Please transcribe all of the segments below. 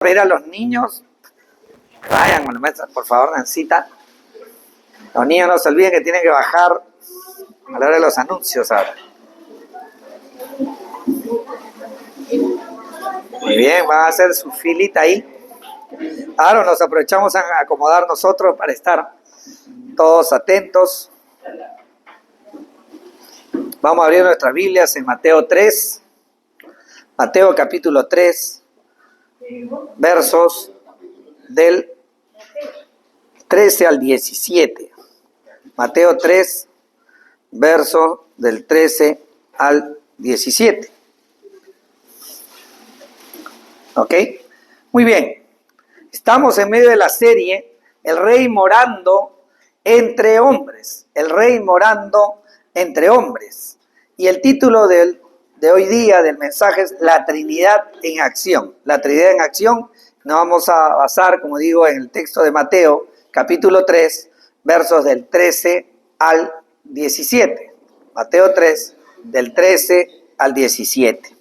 Ver a los niños, vayan con la maestra, por favor, Nancita. Los niños no se olviden que tienen que bajar a la hora de los anuncios ahora. Muy bien, van a hacer su filita ahí. Ahora nos aprovechamos a acomodar nosotros para estar todos atentos. Vamos a abrir nuestras Biblias en Mateo 3, Mateo capítulo 3, versos del 13 al 17. Mateo 3, versos del 13 al 17. ¿Ok? Muy bien. Estamos en medio de la serie El Rey morando entre hombres. El Rey morando entre hombres. Y el título de hoy día del mensaje es La Trinidad en acción. La Trinidad en acción. Nos vamos a basar, como digo, en el texto de Mateo, capítulo 3, versos del 13 al 17. Mateo 3, del 13 al 17.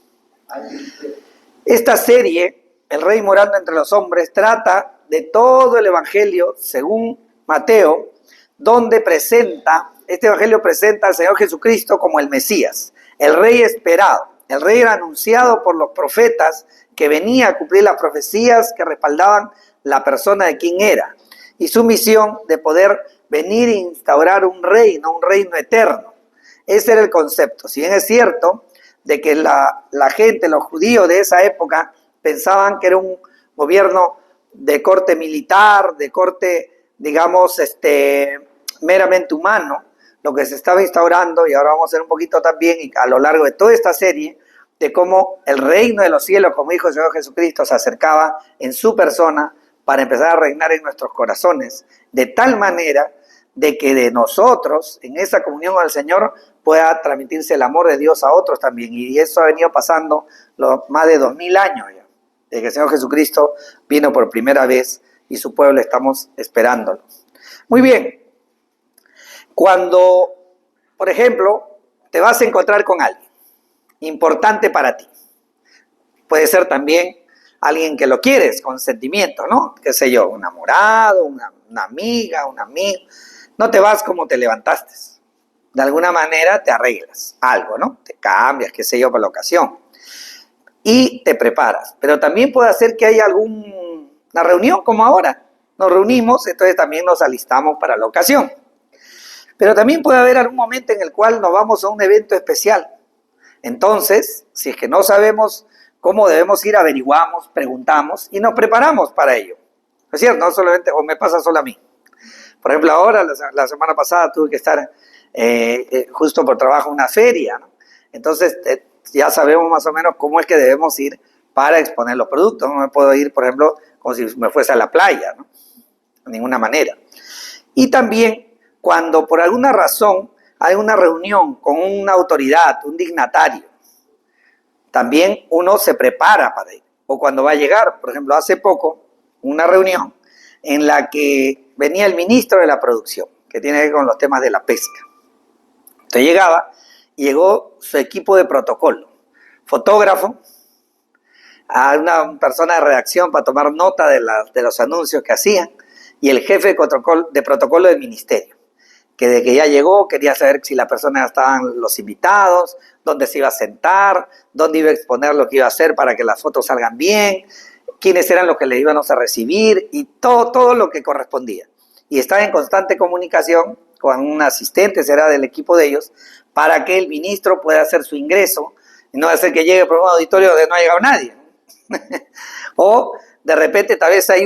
Esta serie, El Rey morando entre los hombres, trata de todo el Evangelio, según Mateo, donde este Evangelio presenta al Señor Jesucristo como el Mesías, el Rey esperado. El Rey era anunciado por los profetas que venía a cumplir las profecías que respaldaban la persona de quien era y su misión de poder venir e instaurar un reino eterno. Ese era el concepto. Si bien es cierto de que la gente, los judíos de esa época, pensaban que era un gobierno de corte militar, de corte, digamos, meramente humano, lo que se estaba instaurando, y ahora vamos a hacer un poquito también, y a lo largo de toda esta serie, de cómo el reino de los cielos, como dijo el Señor Jesucristo, se acercaba en su persona para empezar a reinar en nuestros corazones, de tal manera de que de nosotros, en esa comunión con el Señor, pueda transmitirse el amor de Dios a otros también. Y eso ha venido pasando más de 2000 años ya, desde que el Señor Jesucristo vino por primera vez y su pueblo estamos esperándolo. Muy bien, cuando, por ejemplo, te vas a encontrar con alguien importante para ti, puede ser también alguien que lo quieres con sentimiento, ¿no? Qué sé yo, un enamorado, una amiga, un amigo. No te vas como te levantaste. De alguna manera te arreglas algo, ¿no? Te cambias, qué sé yo, para la ocasión. Y te preparas. Pero también puede ser que haya una reunión como ahora. Nos reunimos, entonces también nos alistamos para la ocasión. Pero también puede haber algún momento en el cual nos vamos a un evento especial. Entonces, si es que no sabemos cómo debemos ir, averiguamos, preguntamos y nos preparamos para ello. ¿No es cierto? No solamente, o me pasa solo a mí. Por ejemplo, ahora, la semana pasada, tuve que estar justo por trabajo en una feria, ¿no? Entonces, ya sabemos más o menos cómo es que debemos ir para exponer los productos. No me puedo ir, por ejemplo, como si me fuese a la playa, ¿no? De ninguna manera. Y también, cuando por alguna razón hay una reunión con una autoridad, un dignatario, también uno se prepara para ir. O cuando va a llegar, por ejemplo, hace poco, una reunión en la que venía el ministro de la producción, que tiene que ver con los temas de la pesca. Entonces llegó su equipo de protocolo, fotógrafo, a una persona de redacción para tomar nota de los anuncios que hacían, y el jefe de protocolo del ministerio, que de que ya llegó quería saber si las personas estaban los invitados, dónde se iba a sentar, dónde iba a exponer lo que iba a hacer para que las fotos salgan bien, quiénes eran los que le íbamos a recibir y todo lo que correspondía. Y estaba en constante comunicación con un asistente, será del equipo de ellos, para que el ministro pueda hacer su ingreso y no hacer que llegue por un auditorio donde no ha llegado nadie. O de repente tal vez hay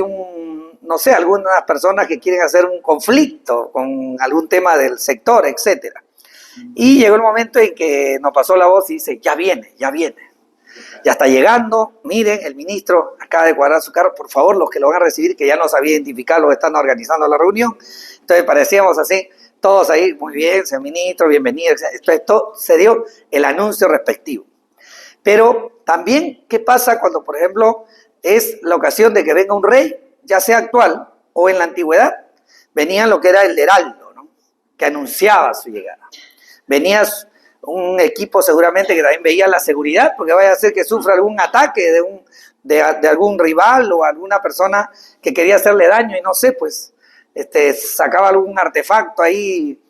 algunas personas que quieren hacer un conflicto con algún tema del sector, etcétera. Y llegó el momento en que nos pasó la voz y dice, ya viene. Ya está llegando, miren, el ministro acaba de cuadrar su carro, por favor, los que lo van a recibir, que ya no sabía identificar los que están organizando la reunión. Entonces parecíamos así, todos ahí, muy bien, señor ministro, bienvenido. Entonces todo se dio el anuncio respectivo. Pero también, ¿qué pasa cuando, por ejemplo, es la ocasión de que venga un rey, ya sea actual o en la antigüedad? Venía lo que era el heraldo, ¿no? Que anunciaba su llegada. Venía un equipo seguramente que también veía la seguridad, porque vaya a ser que sufra algún ataque de algún rival o alguna persona que quería hacerle daño y no sé, pues sacaba algún artefacto ahí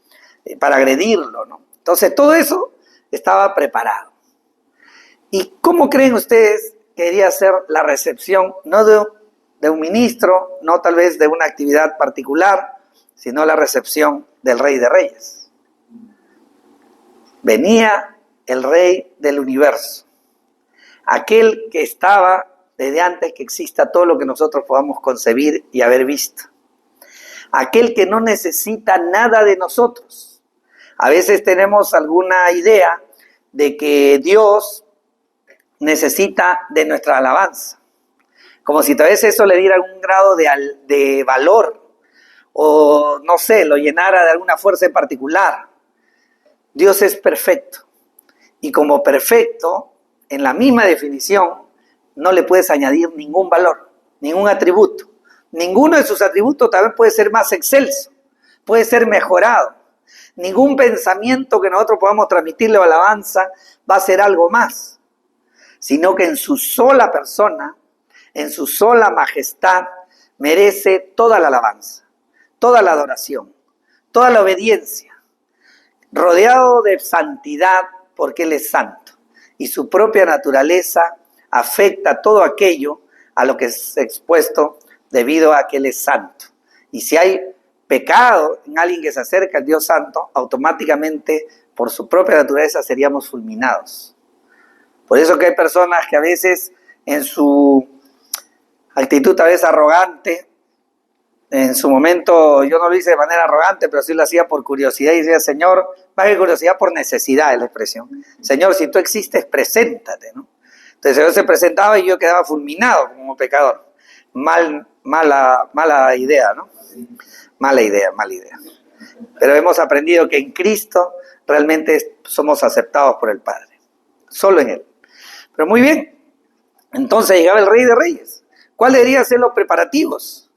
para agredirlo, ¿no? Entonces todo eso estaba preparado. ¿Y cómo creen ustedes que debería ser la recepción, no de un ministro, no tal vez de una actividad particular, sino la recepción del Rey de Reyes? Venía el Rey del universo, aquel que estaba desde antes que exista todo lo que nosotros podamos concebir y haber visto, aquel que no necesita nada de nosotros. A veces tenemos alguna idea de que Dios necesita de nuestra alabanza, como si tal vez eso le diera un grado de valor o no sé, lo llenara de alguna fuerza en particular. Dios es perfecto y como perfecto, en la misma definición, no le puedes añadir ningún valor, ningún atributo. Ninguno de sus atributos también puede ser más excelso, puede ser mejorado. Ningún pensamiento que nosotros podamos transmitirle o alabanza va a ser algo más, sino que en su sola persona, en su sola majestad, merece toda la alabanza, toda la adoración, toda la obediencia, rodeado de santidad porque Él es santo y su propia naturaleza afecta todo aquello a lo que es expuesto debido a que Él es santo. Y si hay pecado en alguien que se acerca al Dios santo, automáticamente por su propia naturaleza seríamos fulminados. Por eso que hay personas que a veces en su actitud a veces arrogante, en su momento yo no lo hice de manera arrogante, pero sí lo hacía por curiosidad y decía, Señor, más que curiosidad, por necesidad es la expresión. Señor, si tú existes, preséntate, ¿no? Entonces el Señor se presentaba y yo quedaba fulminado como pecador. Mala idea, ¿no? Mala idea. Pero hemos aprendido que en Cristo realmente somos aceptados por el Padre. Solo en Él. Pero muy bien. Entonces llegaba el Rey de Reyes. ¿Cuáles deberían ser los preparativos?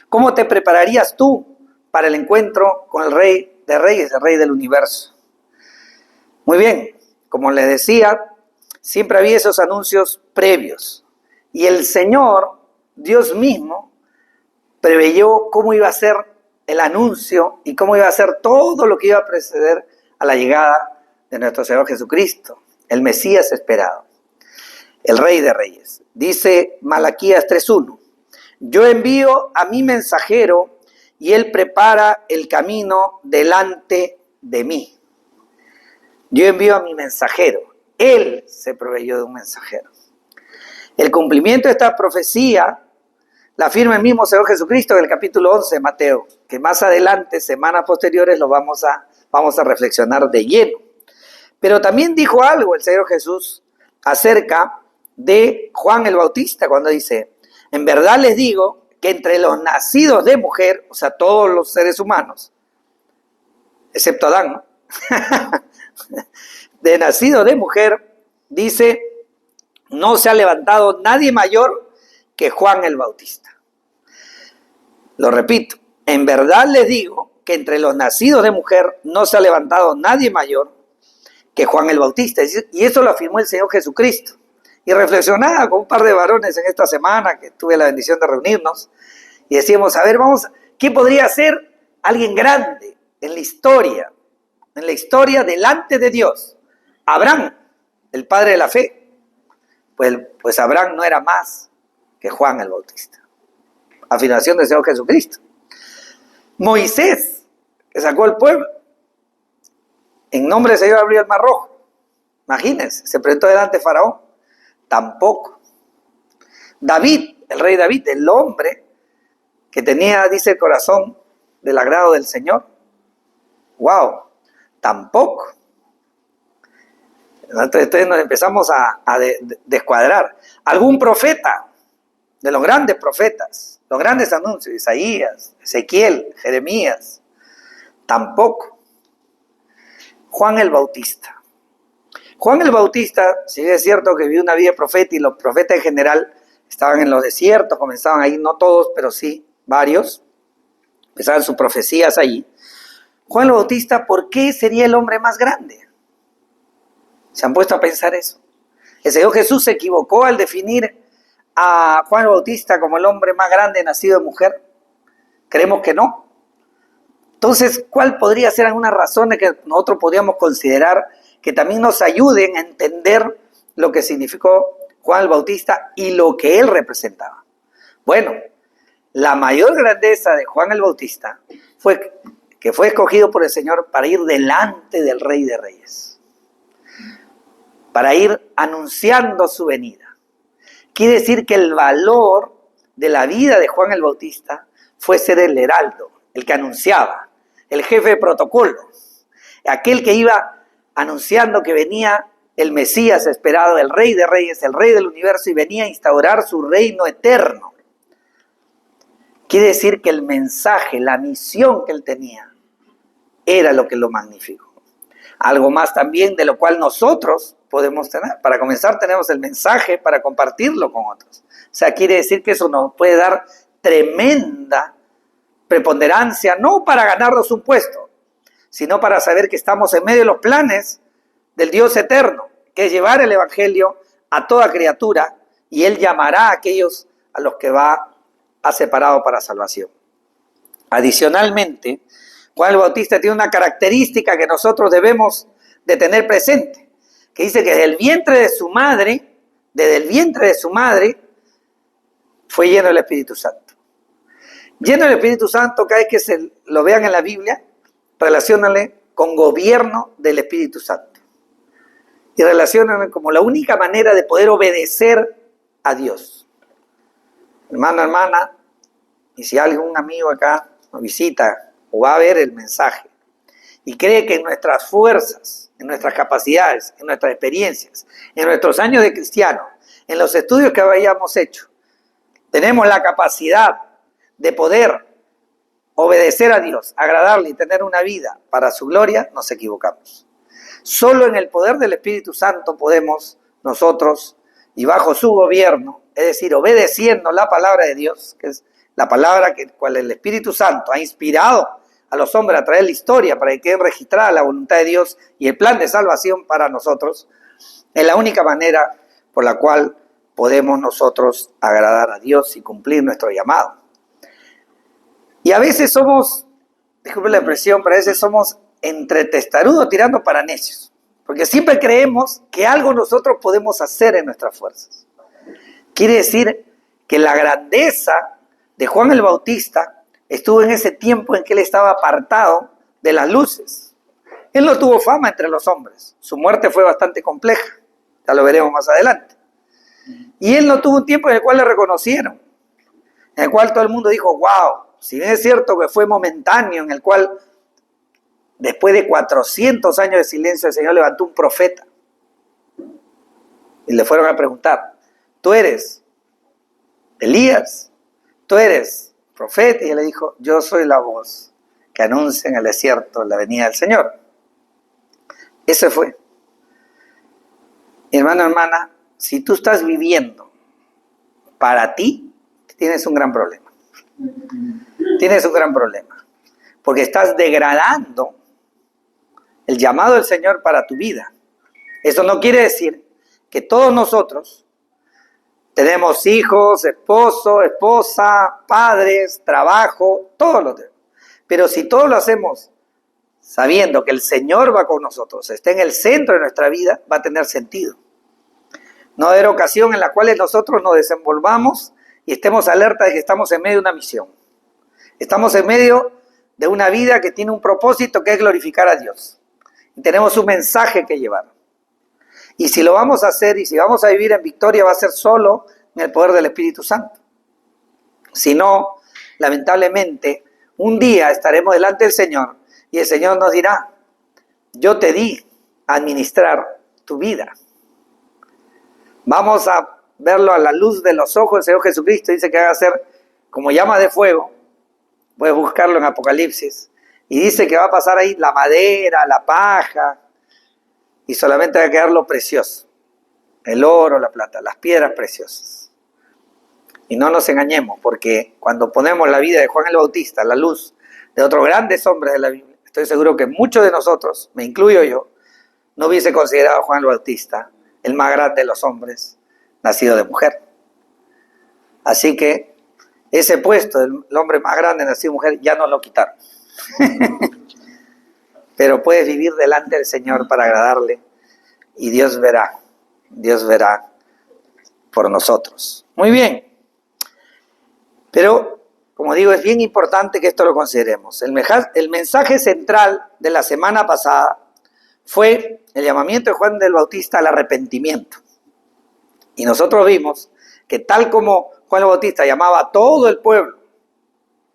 ¿Cómo te prepararías tú para el encuentro con el Rey de Reyes, el Rey del universo? Muy bien. Como les decía, siempre había esos anuncios previos. Y el Señor, Dios mismo, preveyó cómo iba a ser el anuncio y cómo iba a ser todo lo que iba a preceder a la llegada de nuestro Señor Jesucristo, el Mesías esperado, el Rey de Reyes. Dice Malaquías 3:1, yo envío a mi mensajero y él prepara el camino delante de mí. Yo envío a mi mensajero. Él se proveyó de un mensajero. El cumplimiento de esta profecía la afirma el mismo Señor Jesucristo en el capítulo 11 de Mateo, que más adelante, semanas posteriores, lo vamos a reflexionar de lleno. Pero también dijo algo el Señor Jesús acerca de Juan el Bautista, cuando dice, en verdad les digo que entre los nacidos de mujer, o sea, todos los seres humanos, excepto Adán, ¿no? de nacido de mujer, dice, no se ha levantado nadie mayor que Juan el Bautista. Lo repito, en verdad les digo que entre los nacidos de mujer no se ha levantado nadie mayor que Juan el Bautista. Y eso lo afirmó el Señor Jesucristo. Y reflexionaba con un par de varones en esta semana que tuve la bendición de reunirnos y decíamos, a ver, ¿qué podría ser alguien grande en la historia delante de Dios? Abraham, el padre de la fe. Pues Abraham no era más que Juan el Bautista. Afirmación del Señor Jesucristo. Moisés, que sacó al pueblo, en nombre del Señor abrió el mar rojo. Imagínense, se presentó delante de Faraón. Tampoco. David, el rey David, el hombre que tenía, dice el corazón, del agrado del Señor. ¡Wow! Tampoco. Entonces nos empezamos a descuadrar. Algún profeta, de los grandes profetas, los grandes anuncios, Isaías, Ezequiel, Jeremías, tampoco. Juan el Bautista. Juan el Bautista, si bien es cierto que vivió una vida de profeta y los profetas en general estaban en los desiertos, comenzaban ahí, no todos, pero sí varios, empezaban sus profecías allí. Juan el Bautista, ¿por qué sería el hombre más grande? ¿Se han puesto a pensar eso? El Señor Jesús se equivocó al definir a Juan el Bautista como el hombre más grande nacido de mujer? Creemos que no. Entonces, ¿cuál podría ser algunas razones que nosotros podríamos considerar que también nos ayuden a entender lo que significó Juan el Bautista y lo que él representaba? Bueno, la mayor grandeza de Juan el Bautista fue que fue escogido por el Señor para ir delante del Rey de Reyes, para ir anunciando su venida. Quiere decir que el valor de la vida de Juan el Bautista fue ser el heraldo, el que anunciaba, el jefe de protocolo, aquel que iba anunciando que venía el Mesías esperado, el Rey de Reyes, el Rey del universo, y venía a instaurar su reino eterno. Quiere decir que el mensaje, la misión que él tenía, era lo que lo magnificó. Algo más también de lo cual nosotros podemos tener. Para comenzar, tenemos el mensaje para compartirlo con otros. O sea, quiere decir que eso nos puede dar tremenda preponderancia, no para ganarnos un puesto, sino para saber que estamos en medio de los planes del Dios eterno, que es llevar el evangelio a toda criatura, y él llamará a aquellos a los que ha separado para salvación. Adicionalmente, Juan el Bautista tiene una característica que nosotros debemos de tener presente, que dice que desde el vientre de su madre, fue lleno del Espíritu Santo. Lleno del Espíritu Santo, cada vez que se lo vean en la Biblia, relaciónale con gobierno del Espíritu Santo. Y relaciónale como la única manera de poder obedecer a Dios. Hermano, hermana, y si algún amigo acá nos visita o va a ver el mensaje y cree que en nuestras fuerzas, en nuestras capacidades, en nuestras experiencias, en nuestros años de cristiano, en los estudios que hayamos hecho, tenemos la capacidad de poder obedecer a Dios, agradarle y tener una vida para su gloria, nos equivocamos. Solo en el poder del Espíritu Santo podemos nosotros, y bajo su gobierno, es decir, obedeciendo la palabra de Dios, que es la palabra cual el Espíritu Santo ha inspirado a los hombres a traer la historia para que quede registrada la voluntad de Dios y el plan de salvación para nosotros, es la única manera por la cual podemos nosotros agradar a Dios y cumplir nuestro llamado. Y a veces somos, disculpen la expresión, pero a veces somos entre testarudos tirando para necios, porque siempre creemos que algo nosotros podemos hacer en nuestras fuerzas. Quiere decir que la grandeza de Juan el Bautista estuvo en ese tiempo en que él estaba apartado de las luces. Él no tuvo fama entre los hombres, su muerte fue bastante compleja, ya lo veremos más adelante. Y él no tuvo un tiempo en el cual le reconocieron, en el cual todo el mundo dijo, wow, si bien es cierto que fue momentáneo, en el cual después de 400 años de silencio el Señor levantó un profeta. Y le fueron a preguntar, ¿tú eres Elías? ¿Tú eres profeta? Y él le dijo, yo soy la voz que anuncia en el desierto la venida del Señor. Ese fue. Hermano, hermana, si tú estás viviendo para ti, tienes un gran problema. Tienes un gran problema, porque estás degradando el llamado del Señor para tu vida. Eso no quiere decir que todos nosotros tenemos hijos, esposo, esposa, padres, trabajo, todos lo tenemos. Pero si todos lo hacemos sabiendo que el Señor va con nosotros, está en el centro de nuestra vida, va a tener sentido. No va a haber ocasión en la cual nosotros nos desenvolvamos y estemos alerta de que estamos en medio de una misión. Estamos en medio de una vida que tiene un propósito, que es glorificar a Dios. Y tenemos un mensaje que llevar. Y si lo vamos a hacer y si vamos a vivir en victoria, va a ser solo en el poder del Espíritu Santo. Si no, lamentablemente, un día estaremos delante del Señor y el Señor nos dirá, yo te di a administrar tu vida. Vamos a verlo a la luz de los ojos del Señor Jesucristo. Dice que va a ser como llama de fuego. Puedes buscarlo en Apocalipsis. Y dice que va a pasar ahí la madera, la paja, y solamente va a quedar lo precioso. El oro, la plata, las piedras preciosas. Y no nos engañemos, porque cuando ponemos la vida de Juan el Bautista a la luz de otros grandes hombres de la Biblia, estoy seguro que muchos de nosotros, me incluyo yo, no hubiese considerado a Juan el Bautista el más grande de los hombres nacido de mujer. Así que ese puesto del hombre más grande nacido mujer ya no lo quitaron. Pero puedes vivir delante del Señor para agradarle y Dios verá por nosotros. Muy bien. Pero, como digo, es bien importante que esto lo consideremos. El mensaje central de la semana pasada fue el llamamiento de Juan del Bautista al arrepentimiento. Y nosotros vimos que tal como Juan el Bautista llamaba a todo el pueblo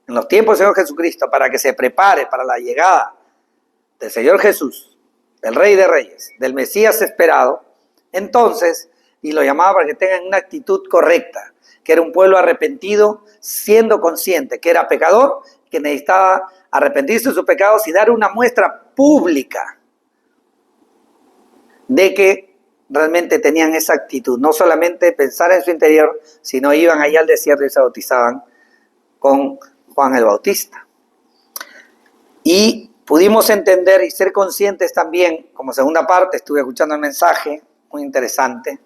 en los tiempos del Señor Jesucristo para que se prepare para la llegada del Señor Jesús, del Rey de Reyes, del Mesías esperado, entonces, y lo llamaba para que tengan una actitud correcta, que era un pueblo arrepentido, siendo consciente que era pecador, que necesitaba arrepentirse de sus pecados y dar una muestra pública de que realmente tenían esa actitud, no solamente pensar en su interior, sino iban allá al desierto y se bautizaban con Juan el Bautista. Y pudimos entender y ser conscientes también, como segunda parte, estuve escuchando el mensaje, muy interesante,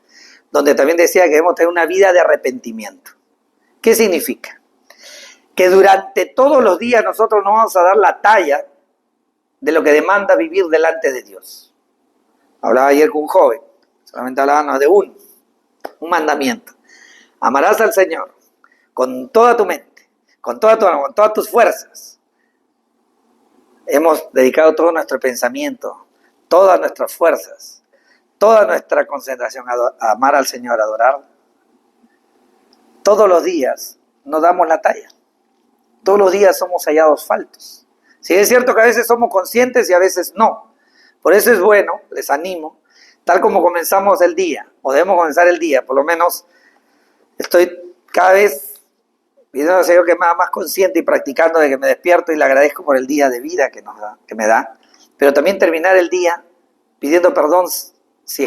donde también decía que debemos tener una vida de arrepentimiento. ¿Qué significa? Que durante todos los días nosotros nos vamos a dar la talla de lo que demanda vivir delante de Dios. Hablaba ayer con un joven, solamente hablábamos de un mandamiento. Amarás al Señor con toda tu mente, con toda tu alma, con todas tus fuerzas. Hemos dedicado todo nuestro pensamiento, todas nuestras fuerzas, toda nuestra concentración a amar al Señor, a adorar. Todos los días nos damos la talla. Todos los días somos hallados faltos. Sí, es cierto que a veces somos conscientes y a veces no. Por eso es bueno, les animo, tal como comenzamos el día, o debemos comenzar el día, por lo menos estoy cada vez pidiendo al Señor que me haga más consciente y practicando de que me despierto y le agradezco por el día de vida que me da, pero también terminar el día pidiendo perdón. Si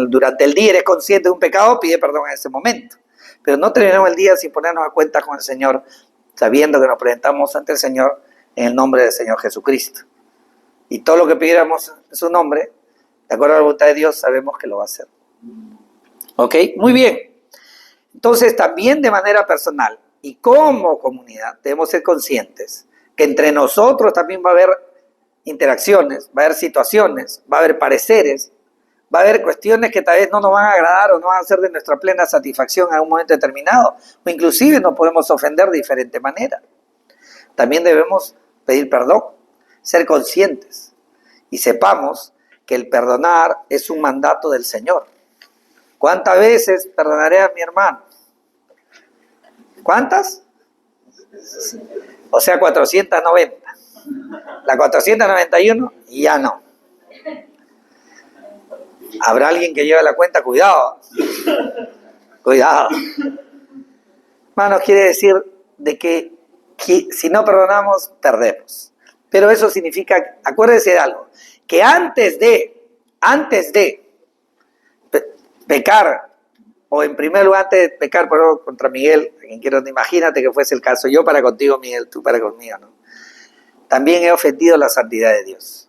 durante el día eres consciente de un pecado, pide perdón en ese momento. Pero no terminemos el día sin ponernos a cuenta con el Señor, sabiendo que nos presentamos ante el Señor en el nombre del Señor Jesucristo. Y todo lo que pidiéramos en su nombre, de acuerdo a la voluntad de Dios, sabemos que lo va a hacer. ¿Ok? Muy bien. Entonces, también de manera personal y como comunidad, debemos ser conscientes que entre nosotros también va a haber interacciones, va a haber situaciones, va a haber pareceres, va a haber cuestiones que tal vez no nos van a agradar o no van a ser de nuestra plena satisfacción en un momento determinado, o inclusive nos podemos ofender de diferente manera. También debemos pedir perdón, ser conscientes y sepamos que el perdonar es un mandato del Señor. ¿Cuántas veces perdonaré a mi hermano? ¿Cuántas? O sea, 490. La 491 ya no. ¿Habrá alguien que lleve la cuenta? Cuidado. Cuidado. Hermanos, quiere decir de que si no perdonamos, perdemos. Pero eso significa, acuérdense de algo, que antes de pecar, o en primer lugar antes de pecar contra Miguel, a quien quiero, imagínate que fuese el caso, yo para contigo Miguel, tú para conmigo, ¿no? También he ofendido la santidad de Dios.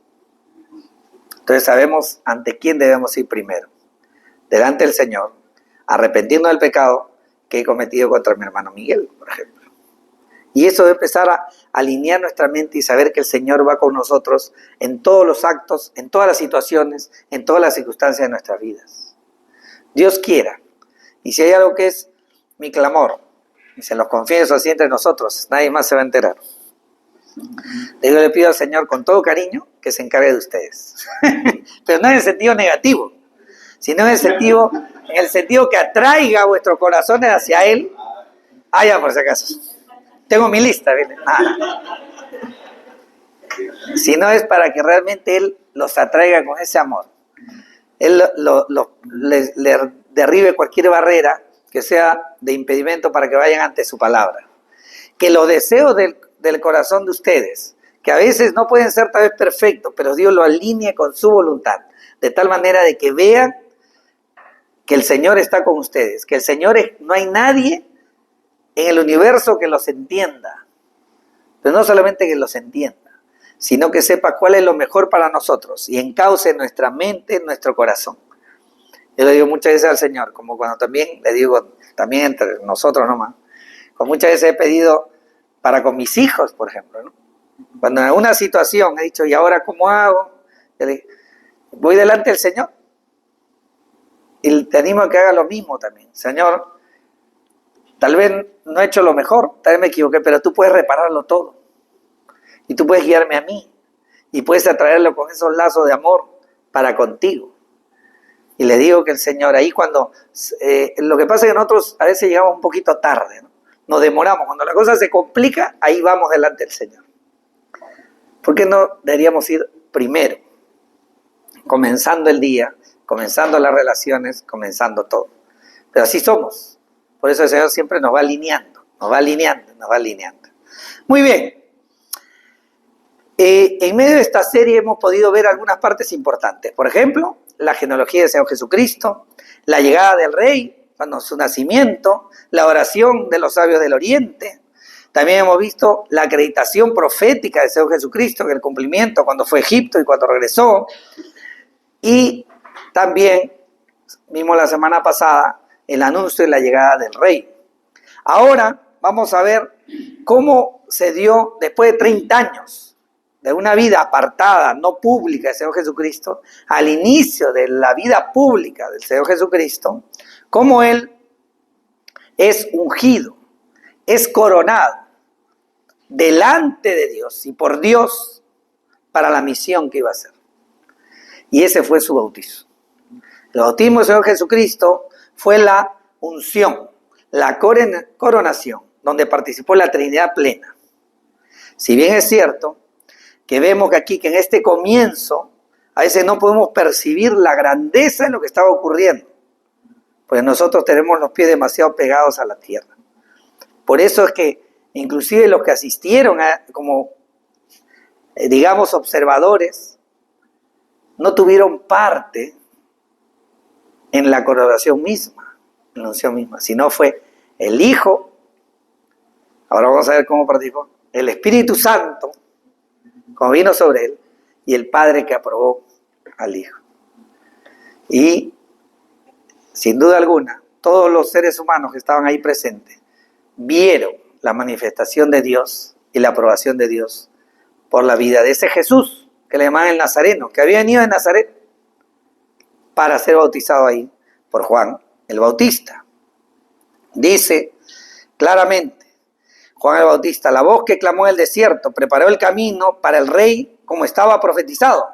Entonces sabemos ante quién debemos ir primero. Delante del Señor, arrepentirnos del pecado que he cometido contra mi hermano Miguel, por ejemplo. Y eso debe empezar a alinear nuestra mente y saber que el Señor va con nosotros en todos los actos, en todas las situaciones, en todas las circunstancias de nuestras vidas. Dios quiera. Y si hay algo que es mi clamor, y se los confieso así entre nosotros, nadie más se va a enterar. Yo le pido al Señor con todo cariño que se encargue de ustedes. Pero no en el sentido negativo, sino en el sentido que atraiga vuestros corazones hacia Él. Ya por si acaso. Tengo mi lista, ¿vale? Sino es para que realmente Él los atraiga con ese amor. Él le derribe cualquier barrera que sea de impedimento para que vayan ante su palabra. Que los deseos del corazón de ustedes, que a veces no pueden ser tal vez perfectos, pero Dios lo alinea con su voluntad, de tal manera de que vean que el Señor está con ustedes, que el Señor no hay nadie en el universo que los entienda, pero no solamente que los entienda, sino que sepa cuál es lo mejor para nosotros y encauce nuestra mente, nuestro corazón. Yo le digo muchas veces al Señor, como cuando también le digo, también entre nosotros nomás, como muchas veces he pedido para con mis hijos, por ejemplo, ¿no? Cuando en alguna situación he dicho, ¿y ahora cómo hago? Yo le digo, voy delante del Señor y te animo a que haga lo mismo también. Señor, tal vez no he hecho lo mejor, tal vez me equivoqué, pero tú puedes repararlo todo. Y tú puedes guiarme a mí. Y puedes atraerlo con esos lazos de amor para contigo. Y le digo que el Señor ahí cuando... lo que pasa es que nosotros a veces llegamos un poquito tarde, ¿no? Nos demoramos. Cuando la cosa se complica, ahí vamos delante del Señor. ¿Por qué no deberíamos ir primero? Comenzando el día, comenzando las relaciones, comenzando todo. Pero así somos. Por eso el Señor siempre nos va alineando, nos va alineando, nos va alineando. Muy bien. En medio de esta serie hemos podido ver algunas partes importantes. Por ejemplo, la genealogía del Señor Jesucristo, la llegada del Rey, bueno, su nacimiento, la oración de los sabios del Oriente. También hemos visto la acreditación profética del Señor Jesucristo, en el cumplimiento cuando fue a Egipto y cuando regresó. Y también vimos la semana pasada el anuncio de la llegada del Rey. Ahora vamos a ver cómo se dio después de 30 años de una vida apartada, no pública del Señor Jesucristo, al inicio de la vida pública del Señor Jesucristo, cómo Él es ungido, es coronado delante de Dios y por Dios para la misión que iba a hacer. Y ese fue su bautizo. El bautismo del Señor Jesucristo fue la unción, la coronación, donde participó la Trinidad plena. Si bien es cierto que vemos que aquí, que en este comienzo, a veces no podemos percibir la grandeza de lo que estaba ocurriendo, porque nosotros tenemos los pies demasiado pegados a la tierra. Por eso es que inclusive los que asistieron como, digamos, observadores, no tuvieron parte en la coronación misma, en la unción misma, sino fue el Hijo, ahora vamos a ver cómo participó, el Espíritu Santo, como vino sobre él, y el Padre que aprobó al Hijo. Y, sin duda alguna, todos los seres humanos que estaban ahí presentes vieron la manifestación de Dios y la aprobación de Dios por la vida de ese Jesús, que le llamaban el Nazareno, que había venido de Nazaret para ser bautizado ahí por Juan el Bautista. Dice claramente Juan el Bautista, la voz que clamó en el desierto, preparó el camino para el Rey como estaba profetizado.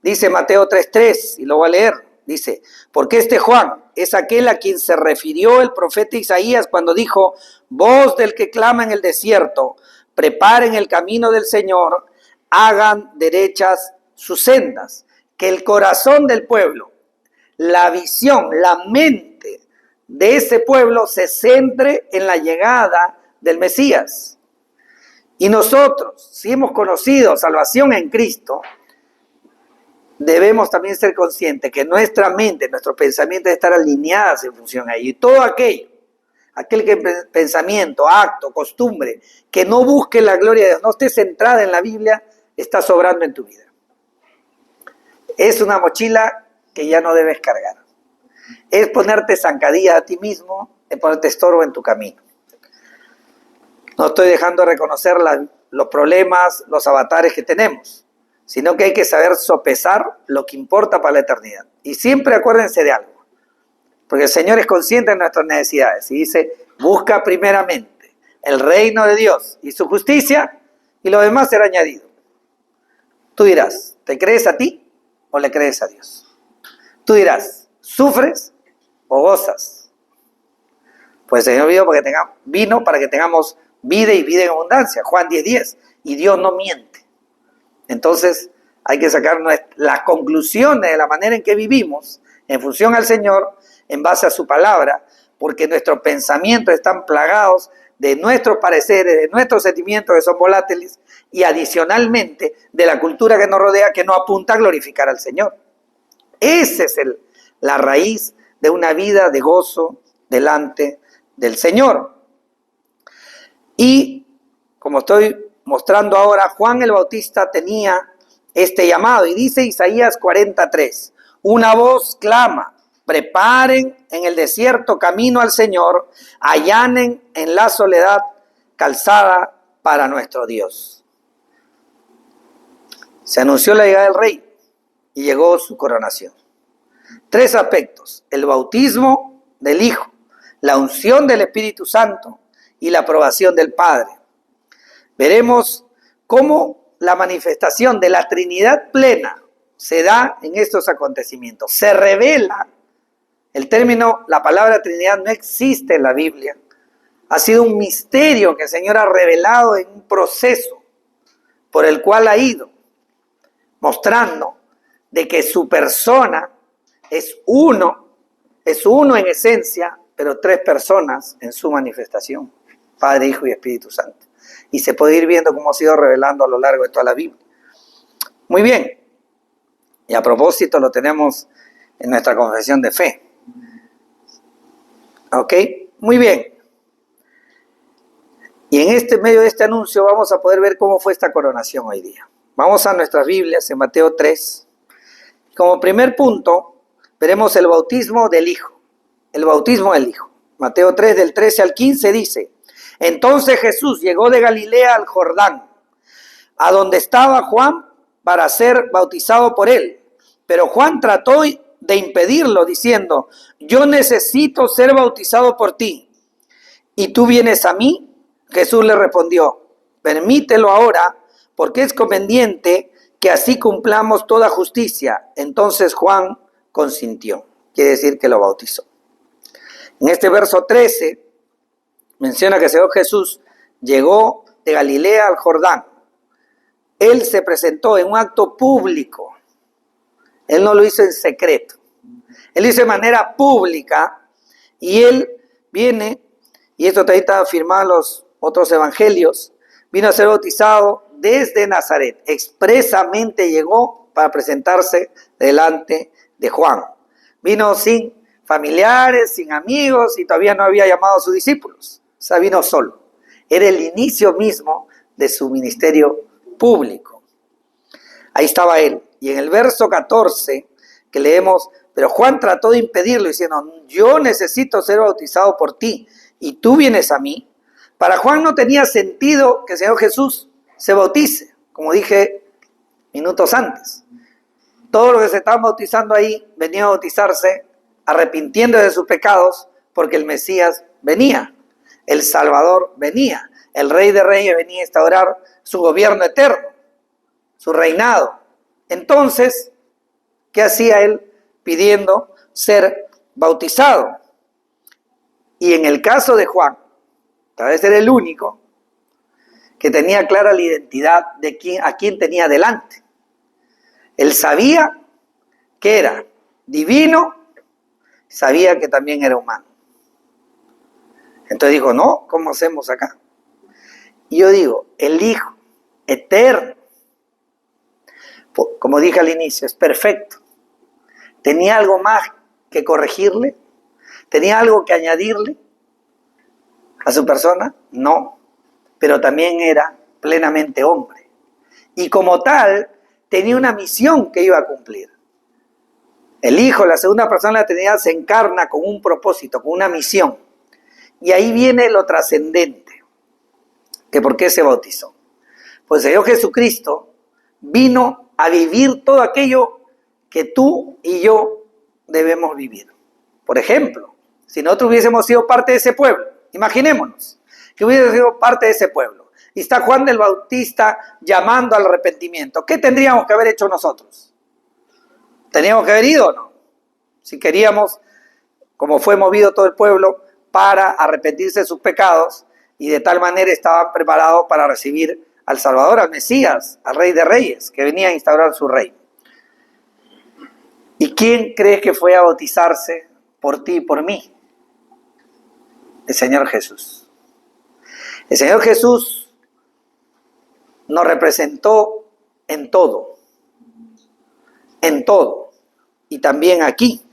Dice Mateo 3:3, y lo voy a leer, dice, porque este Juan es aquel a quien se refirió el profeta Isaías cuando dijo, voz del que clama en el desierto, preparen el camino del Señor, hagan derechas sus sendas. Que el corazón del pueblo, la visión, la mente de ese pueblo se centre en la llegada del Mesías. Y nosotros, si hemos conocido salvación en Cristo, debemos también ser conscientes que nuestra mente, nuestro pensamiento debe estar alineadas en función a ello. Y todo aquel que pensamiento, acto, costumbre, que no busque la gloria de Dios, no esté centrada en la Biblia, está sobrando en tu vida. Es una mochila que ya no debes cargar. Es ponerte zancadilla a ti mismo, es ponerte estorbo en tu camino. No estoy dejando de reconocer los problemas, los avatares que tenemos, sino que hay que saber sopesar lo que importa para la eternidad. Y siempre acuérdense de algo, porque el Señor es consciente de nuestras necesidades y dice, busca primeramente el reino de Dios y su justicia y lo demás será añadido. Tú dirás, ¿te crees a ti o le crees a Dios? Tú dirás, ¿sufres o gozas? Pues el Señor vino para que tengamos vida y vida en abundancia, Juan 10:10, y Dios no miente. Entonces hay que sacar las conclusiones de la manera en que vivimos en función al Señor, en base a su palabra, porque nuestros pensamientos están plagados de nuestros pareceres, de nuestros sentimientos que son volátiles y adicionalmente de la cultura que nos rodea que no apunta a glorificar al Señor. Esa es la raíz de una vida de gozo delante del Señor. Y como estoy mostrando ahora, Juan el Bautista tenía este llamado y dice Isaías 43, una voz clama, preparen en el desierto camino al Señor, allanen en la soledad calzada para nuestro Dios. Se anunció la llegada del rey y llegó su coronación. 3 aspectos: el bautismo del Hijo, la unción del Espíritu Santo y la aprobación del Padre. Veremos cómo la manifestación de la Trinidad plena se da en estos acontecimientos. Se revela el término, la palabra Trinidad no existe en la Biblia. Ha sido un misterio que el Señor ha revelado en un proceso por el cual ha ido mostrando de que su persona es uno en esencia, pero 3 personas en su manifestación: Padre, Hijo y Espíritu Santo. Y se puede ir viendo cómo ha sido revelando a lo largo de toda la Biblia. Muy bien. Y a propósito lo tenemos en nuestra confesión de fe. ¿Ok? Muy bien. Y en medio de este anuncio vamos a poder ver cómo fue esta coronación hoy día. Vamos a nuestras Biblias en Mateo 3. Como primer punto, veremos el bautismo del Hijo. El bautismo del Hijo. Mateo 3, del 13 al 15 dice: Entonces Jesús llegó de Galilea al Jordán, a donde estaba Juan, para ser bautizado por él. Pero Juan trató de impedirlo, diciendo: Yo necesito ser bautizado por ti, ¿y tú vienes a mí? Jesús le respondió: Permítelo ahora, porque es conveniente que así cumplamos toda justicia. Entonces Juan consintió. Quiere decir que lo bautizó. En este verso 13 menciona que el Señor Jesús llegó de Galilea al Jordán. Él se presentó en un acto público. Él no lo hizo en secreto. Él lo hizo de manera pública, y él viene, y esto también está afirmado en los otros evangelios, vino a ser bautizado desde Nazaret. Expresamente llegó para presentarse delante de Juan. Vino sin familiares, sin amigos, y todavía no había llamado a sus discípulos. O sea, vino solo. Era el inicio mismo de su ministerio público. Ahí estaba él. Y en el verso 14 que leemos: Pero Juan trató de impedirlo, diciendo: Yo necesito ser bautizado por ti, y tú vienes a mí. Para Juan no tenía sentido que el Señor Jesús se bautice, como dije minutos antes. Todos los que se estaban bautizando ahí venían a bautizarse arrepintiendo de sus pecados, porque el Mesías venía, el Salvador venía, el Rey de Reyes venía a instaurar su gobierno eterno, su reinado. Entonces, ¿qué hacía él pidiendo ser bautizado? Y en el caso de Juan, tal vez era el único que tenía clara la identidad de a quién tenía delante. Él sabía que era divino, sabía que también era humano. Entonces dijo: no, ¿cómo hacemos acá? Y yo digo, el Hijo eterno, como dije al inicio, es perfecto. ¿Tenía algo más que corregirle? ¿Tenía algo que añadirle a su persona? No, pero también era plenamente hombre. Y como tal, tenía una misión que iba a cumplir. El Hijo, la segunda persona de la Trinidad, se encarna con un propósito, con una misión. Y ahí viene lo trascendente. ¿Que por qué se bautizó? Pues el Señor Jesucristo vino a vivir todo aquello que tú y yo debemos vivir. Por ejemplo, si nosotros hubiésemos sido parte de ese pueblo, imaginémonos que hubiésemos sido parte de ese pueblo, y está Juan el Bautista llamando al arrepentimiento, ¿qué tendríamos que haber hecho nosotros? ¿Teníamos que haber ido o no? Si queríamos, como fue movido todo el pueblo, para arrepentirse de sus pecados, y de tal manera estaban preparados para recibir al Salvador, al Mesías, al Rey de Reyes, que venía a instaurar su reino. ¿Y quién crees que fue a bautizarse por ti y por mí? El Señor Jesús. El Señor Jesús nos representó en todo, y también aquí.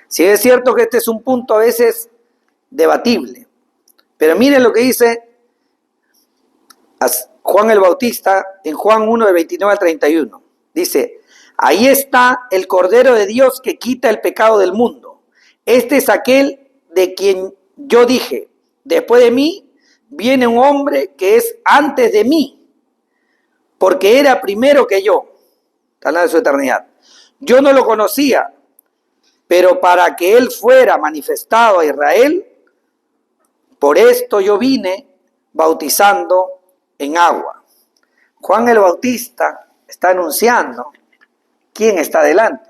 Si es cierto que este es un punto a veces debatible, pero miren lo que dice Juan el Bautista en Juan 1, de 29 al 31. Dice: ahí está el Cordero de Dios que quita el pecado del mundo. este es aquel de quien yo dije, después de mí viene un hombre que es antes de mí, porque era primero que yo. Está hablando de su eternidad. Yo no lo conocía, pero para que él fuera manifestado a Israel, por esto yo vine bautizando en agua. Juan el Bautista está anunciando quién está delante.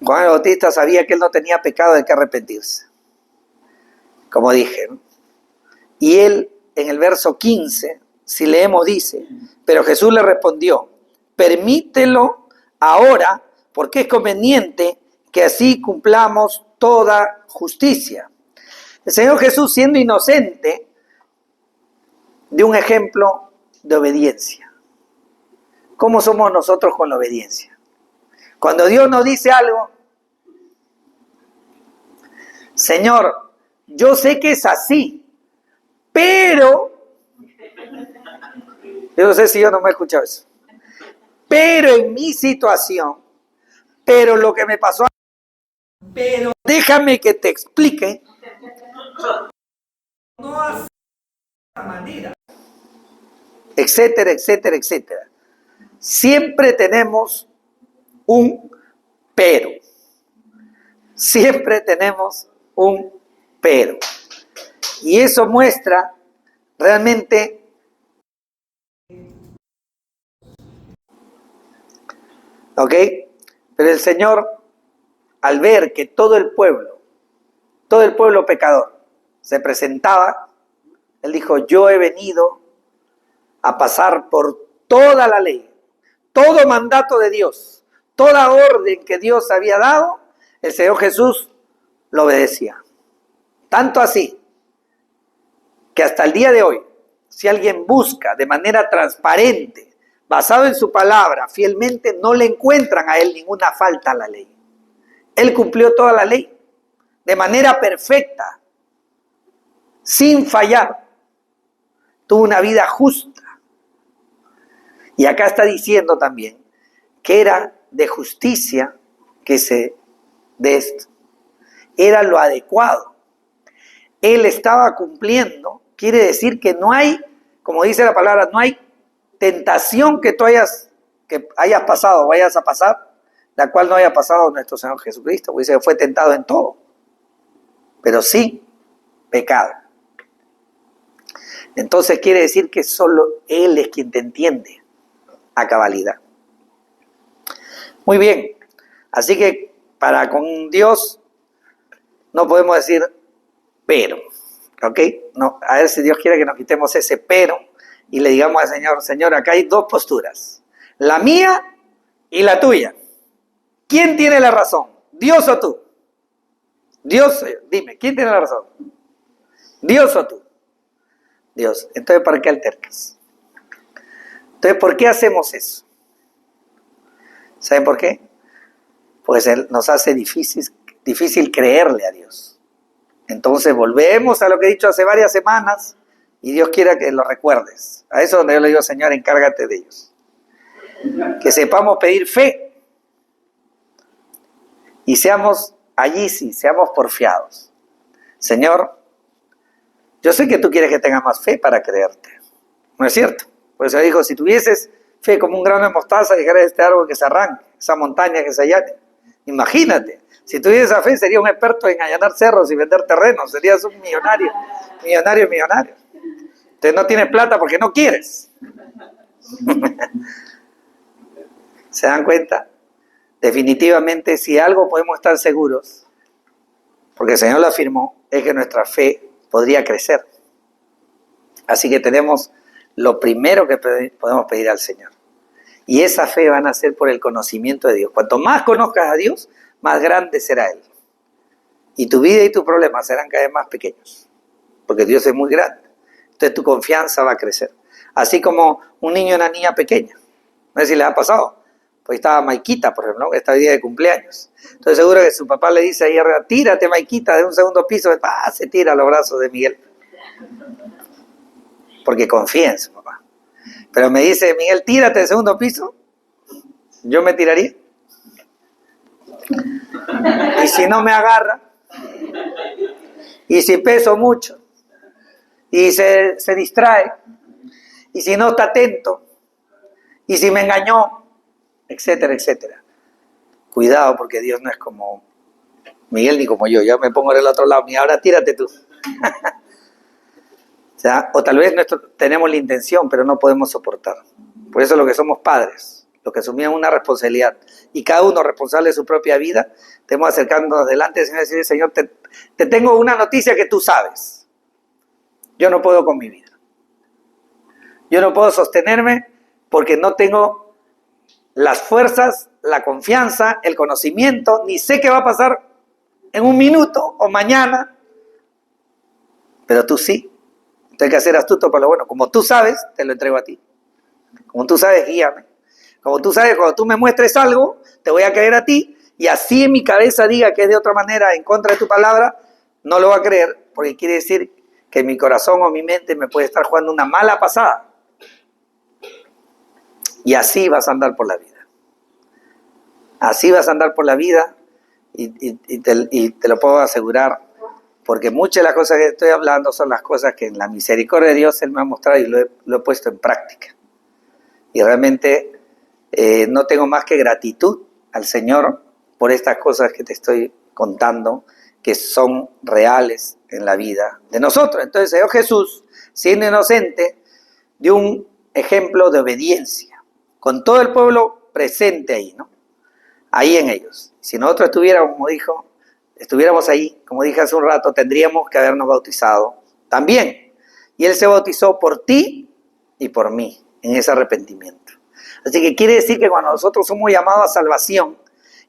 Juan el Bautista sabía que él no tenía pecado de que arrepentirse, como dije, ¿no? Y él, en el verso 15, si leemos, dice, pero Jesús le respondió, permítelo ahora, porque es conveniente que así cumplamos toda justicia. El Señor Jesús, siendo inocente, dio un ejemplo de obediencia. ¿Cómo somos nosotros con la obediencia? Cuando Dios nos dice algo, Señor, yo sé que es así, pero, yo no sé si yo no me he escuchado eso, pero en mi situación, pero lo que me pasó, pero déjame que te explique, no hace de esta manera, etcétera, etcétera, etcétera. Siempre tenemos un pero. Siempre tenemos un pero. Y eso muestra realmente ¿ok? Pero el Señor, al ver que todo el pueblo pecador se presentaba, Él dijo, yo he venido a pasar por toda la ley, todo mandato de Dios, toda orden que Dios había dado, el Señor Jesús lo obedecía. Tanto así, que hasta el día de hoy, si alguien busca de manera transparente, basado en su palabra, fielmente, no le encuentran a él ninguna falta a la ley. Él cumplió toda la ley de manera perfecta, sin fallar. Tuvo una vida justa. Y acá está diciendo también que era de justicia que se de esto. Era lo adecuado. Él estaba cumpliendo. Quiere decir que no hay, como dice la palabra, no hay tentación que tú hayas pasado o vayas a pasar, la cual no haya pasado nuestro Señor Jesucristo, porque dice que fue tentado en todo, pero sin pecado. Entonces quiere decir que solo Él es quien te entiende a cabalidad. Muy bien, así que para con Dios no podemos decir pero, ¿ok? No, a ver si Dios quiere que nos quitemos ese pero y le digamos al Señor, Señor, acá hay dos posturas, la mía y la tuya. ¿Quién tiene la razón? ¿Dios o tú? Dios, dime, ¿quién tiene la razón? ¿Dios o tú? Dios. Entonces, ¿para qué altercas? Entonces, ¿por qué hacemos eso? ¿Saben por qué? Pues nos hace difícil creerle a Dios. Entonces volvemos a lo que he dicho hace varias semanas y Dios quiera que lo recuerdes. A eso es donde yo le digo, Señor, encárgate de ellos. Que sepamos pedir fe y seamos allí sí, seamos porfiados. Señor, yo sé que tú quieres que tenga más fe para creerte. ¿No es cierto? Por eso dijo, si tuvieses fe como un grano de mostaza, dijeras este árbol que se arranque, esa montaña que se allane. Imagínate, si tuvieses esa fe, serías un experto en allanar cerros y vender terrenos, serías un millonario. Entonces no tienes plata porque no quieres. ¿Se dan cuenta? Definitivamente, si algo podemos estar seguros, porque el Señor lo afirmó, es que nuestra fe podría crecer. Así que tenemos lo primero que podemos pedir al Señor. Y esa fe va a nacer por el conocimiento de Dios. Cuanto más conozcas a Dios, más grande será Él. Y tu vida y tus problemas serán cada vez más pequeños, porque Dios es muy grande. Entonces tu confianza va a crecer. Así como un niño y una niña pequeña. No sé si les ha pasado. Pues estaba Maikita, por ejemplo, ¿no? Esta día de cumpleaños. Entonces seguro que su papá le dice ahí arriba, tírate Maikita de un segundo piso. Se tira a los brazos de Miguel. Porque confía en su papá. Pero me dice, Miguel, tírate del segundo piso. ¿Yo me tiraría? Y si no me agarra, y si peso mucho, y se distrae, y si no está atento, y si me engañó, etcétera, etcétera. Cuidado, porque Dios no es como Miguel ni como yo. Ya me pongo del otro lado, y ahora tírate tú. O tal vez tenemos la intención, pero no podemos soportar. Por eso lo que somos padres, los que asumían una responsabilidad, y cada uno responsable de su propia vida, tenemos acercándonos delante del Señor y decirle: Señor, te tengo una noticia que tú sabes. Yo no puedo con mi vida. Yo no puedo sostenerme porque no tengo las fuerzas, la confianza, el conocimiento, ni sé qué va a pasar en un minuto o mañana, pero tú sí. Tengo que ser astuto para lo bueno. Como tú sabes, te lo entrego a ti. Como tú sabes, guíame. Como tú sabes, cuando tú me muestres algo, te voy a creer a ti, y así en mi cabeza diga que es de otra manera en contra de tu palabra, no lo va a creer, porque quiere decir que mi corazón o mi mente me puede estar jugando una mala pasada. Y así vas a andar por la vida. Así vas a andar por la vida, y te lo puedo asegurar, porque muchas de las cosas que estoy hablando son las cosas que en la misericordia de Dios Él me ha mostrado y lo he puesto en práctica. Y realmente no tengo más que gratitud al Señor por estas cosas que te estoy contando, que son reales en la vida de nosotros. Entonces, Señor Jesús, siendo inocente, dio un ejemplo de obediencia, con todo el pueblo presente ahí, ¿no? Ahí en ellos. Si nosotros estuviéramos ahí, como dije hace un rato, tendríamos que habernos bautizado también. Y Él se bautizó por ti y por mí en ese arrepentimiento. Así que quiere decir que cuando nosotros somos llamados a salvación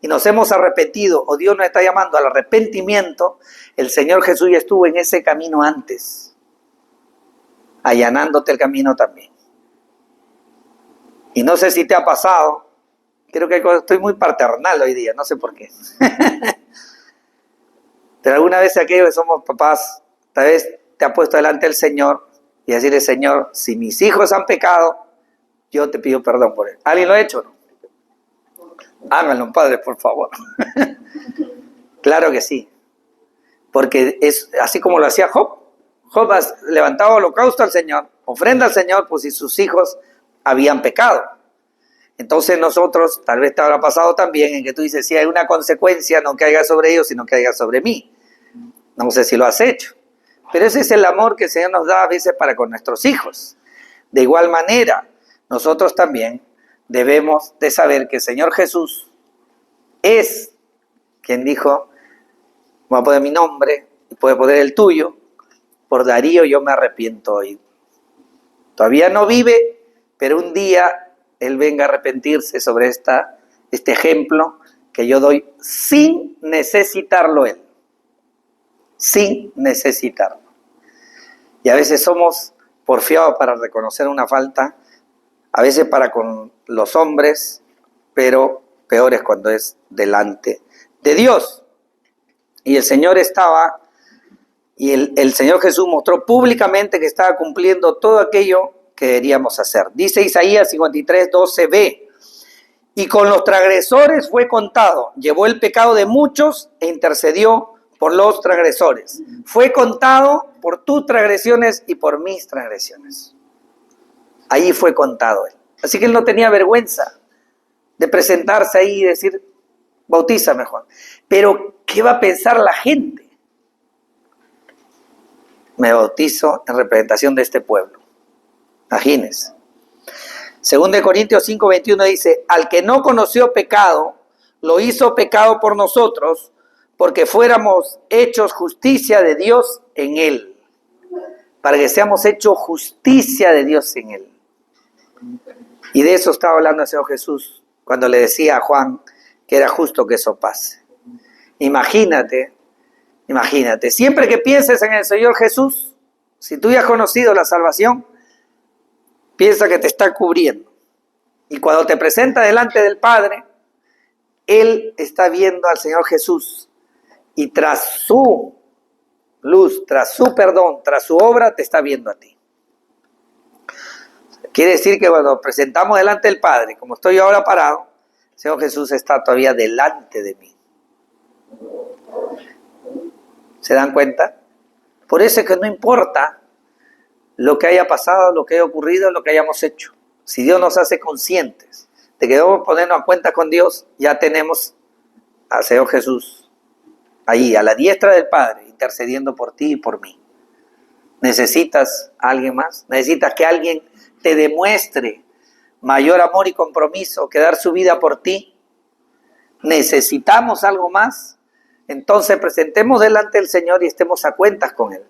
y nos hemos arrepentido, o Dios nos está llamando al arrepentimiento, el Señor Jesús ya estuvo en ese camino antes, allanándote el camino también. Y no sé si te ha pasado, creo que estoy muy paternal hoy día, no sé por qué. Pero alguna vez aquellos que somos papás, tal vez te ha puesto delante el Señor y decirle: Señor, si mis hijos han pecado, yo te pido perdón por él. ¿Alguien lo ha hecho o no? Háganlo, padre, por favor. Claro que sí. Porque es así como lo hacía Job. Job levantaba holocausto al Señor, ofrenda al Señor, pues si sus hijos habían pecado. Entonces nosotros, tal vez te habrá pasado también, en que tú dices: si hay una consecuencia, no caiga sobre ellos, sino que caiga sobre mí. No sé si lo has hecho. Pero ese es el amor que el Señor nos da a veces para con nuestros hijos. De igual manera, nosotros también debemos de saber que el Señor Jesús es quien dijo: voy a poner mi nombre y puede poner el tuyo, por Darío yo me arrepiento hoy. Todavía no vive, pero un día Él venga a arrepentirse sobre este ejemplo que yo doy sin necesitarlo Él. Sin necesitarlo. Y a veces somos porfiados para reconocer una falta, a veces para con los hombres, pero peor es cuando es delante de Dios. Y el Señor estaba, y el Señor Jesús mostró públicamente que estaba cumpliendo todo aquello que deberíamos hacer. Dice Isaías 53, 12b: y con los transgresores fue contado, llevó el pecado de muchos e intercedió por los transgresores. Fue contado por tus transgresiones y por mis transgresiones. Ahí fue contado Él. Así que Él no tenía vergüenza de presentarse ahí y decir: bautízame, Juan. Pero, ¿qué va a pensar la gente? Me bautizo en representación de este pueblo. Imagínense. 2 Corintios 5:21 dice: al que no conoció pecado, lo hizo pecado por nosotros, porque fuéramos hechos justicia de Dios en Él. Para que seamos hechos justicia de Dios en Él. Y de eso estaba hablando el Señor Jesús cuando le decía a Juan que era justo que eso pase. Imagínate, siempre que pienses en el Señor Jesús, si tú ya has conocido la salvación, piensa que te está cubriendo. Y cuando te presenta delante del Padre, Él está viendo al Señor Jesús. Y tras su luz, tras su perdón, tras su obra, te está viendo a ti. Quiere decir que cuando presentamos delante del Padre, como estoy yo ahora parado, el Señor Jesús está todavía delante de mí. ¿Se dan cuenta? Por eso es que no importa lo que haya pasado, lo que haya ocurrido, lo que hayamos hecho. Si Dios nos hace conscientes de que debemos ponernos a cuenta con Dios, ya tenemos al Señor Jesús ahí, a la diestra del Padre, intercediendo por ti y por mí. ¿Necesitas a alguien más? ¿Necesitas que alguien te demuestre mayor amor y compromiso que dar su vida por ti? ¿Necesitamos algo más? Entonces presentemos delante del Señor y estemos a cuentas con Él.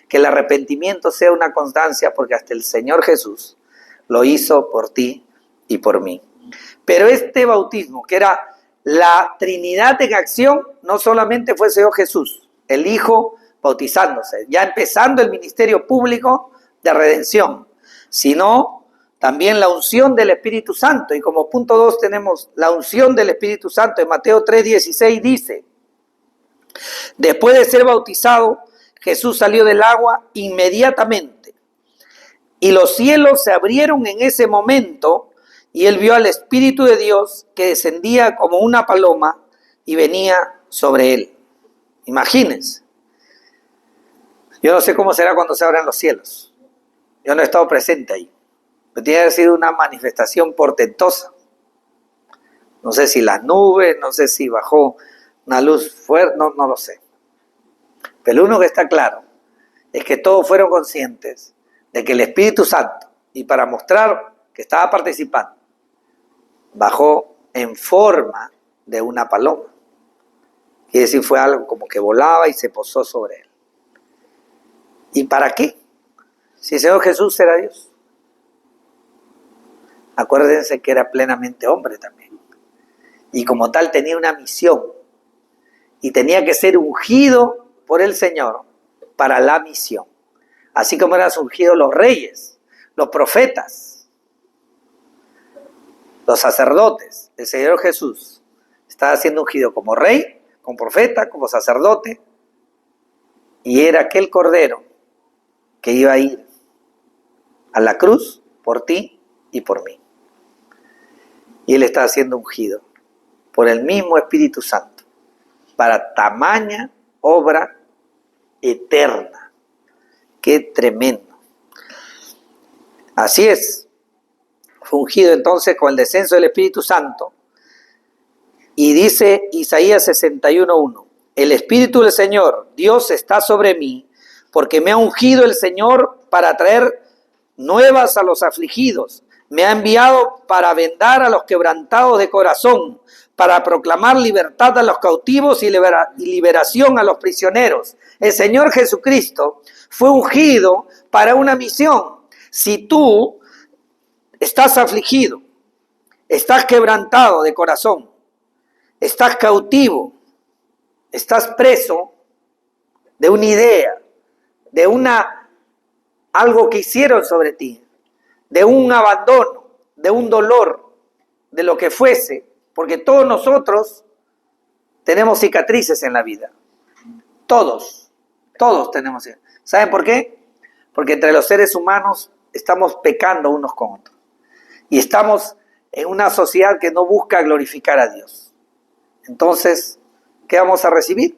Que el arrepentimiento sea una constancia, porque hasta el Señor Jesús lo hizo por ti y por mí. Pero este bautismo, que era la Trinidad en acción, no solamente fue el Señor Jesús, el Hijo bautizándose, ya empezando el ministerio público de redención, sino también la unción del Espíritu Santo. Y como punto 2 tenemos la unción del Espíritu Santo. En Mateo 3:16 dice: después de ser bautizado, Jesús salió del agua inmediatamente, y los cielos se abrieron en ese momento, y él vio al Espíritu de Dios que descendía como una paloma y venía sobre él. Imagínense. Yo no sé cómo será cuando se abran los cielos. Yo no he estado presente ahí. Pero tiene que haber sido una manifestación portentosa. No sé si las nubes, no sé si bajó una luz fuerte, no lo sé. Pero lo único que está claro es que todos fueron conscientes de que el Espíritu Santo, y para mostrar que estaba participando, bajó en forma de una paloma. Quiere decir, fue algo como que volaba y se posó sobre él. ¿Y para qué? Si el Señor Jesús era Dios. Acuérdense que era plenamente hombre también. Y como tal tenía una misión. Y tenía que ser ungido por el Señor para la misión. Así como eran ungidos los reyes, los profetas, los sacerdotes. El Señor Jesús estaba siendo ungido como rey, como profeta, como sacerdote. Y era aquel cordero que iba a ir a la cruz por ti y por mí. Y él estaba siendo ungido por el mismo Espíritu Santo para tamaña obra eterna. ¡Qué tremendo! Así es. Fue ungido entonces con el descenso del Espíritu Santo. Y dice Isaías 61:1: el Espíritu del Señor, Dios, está sobre mí, porque me ha ungido el Señor para traer nuevas a los afligidos. Me ha enviado para vendar a los quebrantados de corazón, para proclamar libertad a los cautivos y liberación a los prisioneros. El Señor Jesucristo fue ungido para una misión. Si tú estás afligido, estás quebrantado de corazón, estás cautivo, estás preso de una idea, de algo que hicieron sobre ti, de un abandono, de un dolor, de lo que fuese, porque todos nosotros tenemos cicatrices en la vida. Todos tenemos cicatrices. ¿Saben por qué? Porque entre los seres humanos estamos pecando unos con otros. Y estamos en una sociedad que no busca glorificar a Dios. Entonces, ¿qué vamos a recibir?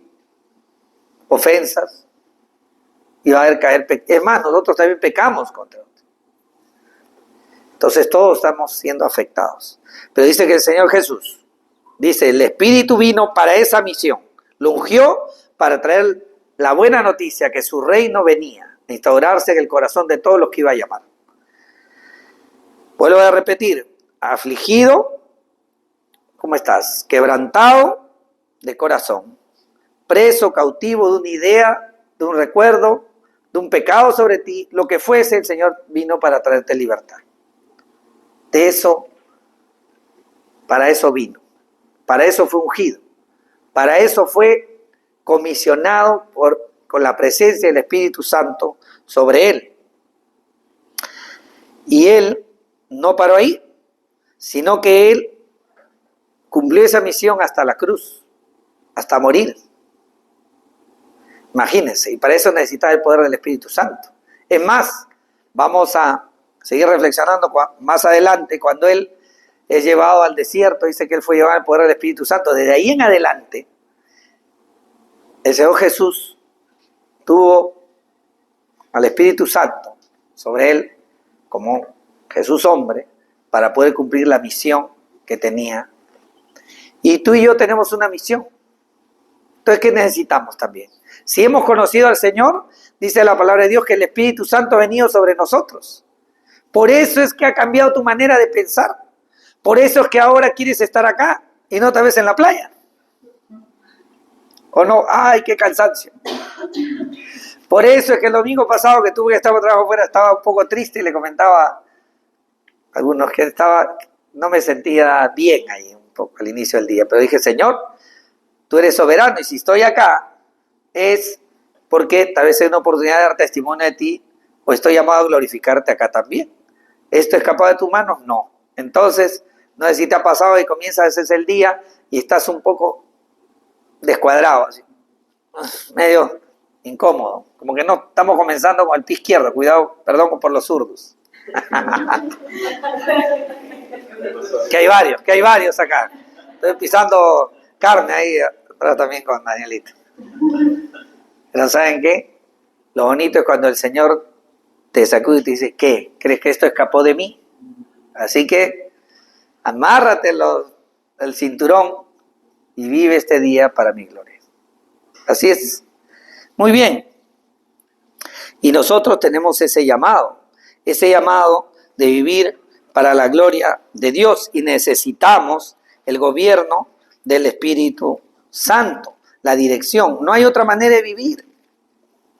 Ofensas. Y va a haber caer. Es más, nosotros también pecamos contra otros. Entonces todos estamos siendo afectados. Pero dice que el Señor Jesús, dice, el Espíritu vino para esa misión. Lo ungió para traer la buena noticia que su reino venía a instaurarse en el corazón de todos los que iba a llamar. Vuelvo a repetir, afligido, ¿cómo estás? Quebrantado de corazón, preso, cautivo de una idea, de un recuerdo, de un pecado sobre ti, lo que fuese, el Señor vino para traerte libertad. De eso, para eso vino, para eso fue ungido, para eso fue comisionado con la presencia del Espíritu Santo sobre él. Y él no paró ahí, sino que él cumplió esa misión hasta la cruz, hasta morir. Imagínense, y para eso necesitaba el poder del Espíritu Santo. Es más, vamos a seguir reflexionando más adelante, cuando él es llevado al desierto, dice que él fue llevado al poder del Espíritu Santo. Desde ahí en adelante, El Señor Jesús tuvo al Espíritu Santo sobre él como Jesús hombre para poder cumplir la misión que tenía. Y tú y yo tenemos una misión. Entonces, ¿qué necesitamos también? Si hemos conocido al Señor, dice la palabra de Dios que el Espíritu Santo ha venido sobre nosotros. Por eso es que ha cambiado tu manera de pensar. Por eso es que ahora quieres estar acá y no otra vez en la playa. ¿O no? ¡Ay, qué cansancio! Por eso es que el domingo pasado que tuve que estar trabajo afuera estaba un poco triste y le comentaba a algunos que no me sentía bien ahí un poco al inicio del día. Pero dije, Señor, tú eres soberano y si estoy acá es porque tal vez es una oportunidad de dar testimonio de ti o estoy llamado a glorificarte acá también. ¿Esto es escapado de tus manos? No. Entonces, no sé si te ha pasado y comienza a veces el día y estás un poco descuadrado, así, medio incómodo, como que no estamos comenzando con el pie izquierdo, cuidado, perdón por los zurdos. que hay varios acá. Estoy pisando carne ahí, pero también con Danielito. Pero ¿saben qué? Lo bonito es cuando el Señor te sacude y te dice, ¿qué? ¿Crees que esto escapó de mí? Así que amárrate el cinturón y vive este día para mi gloria. Así es. Muy bien. Y nosotros tenemos ese llamado de vivir para la gloria de Dios y necesitamos el gobierno del Espíritu Santo, la dirección. No hay otra manera de vivir.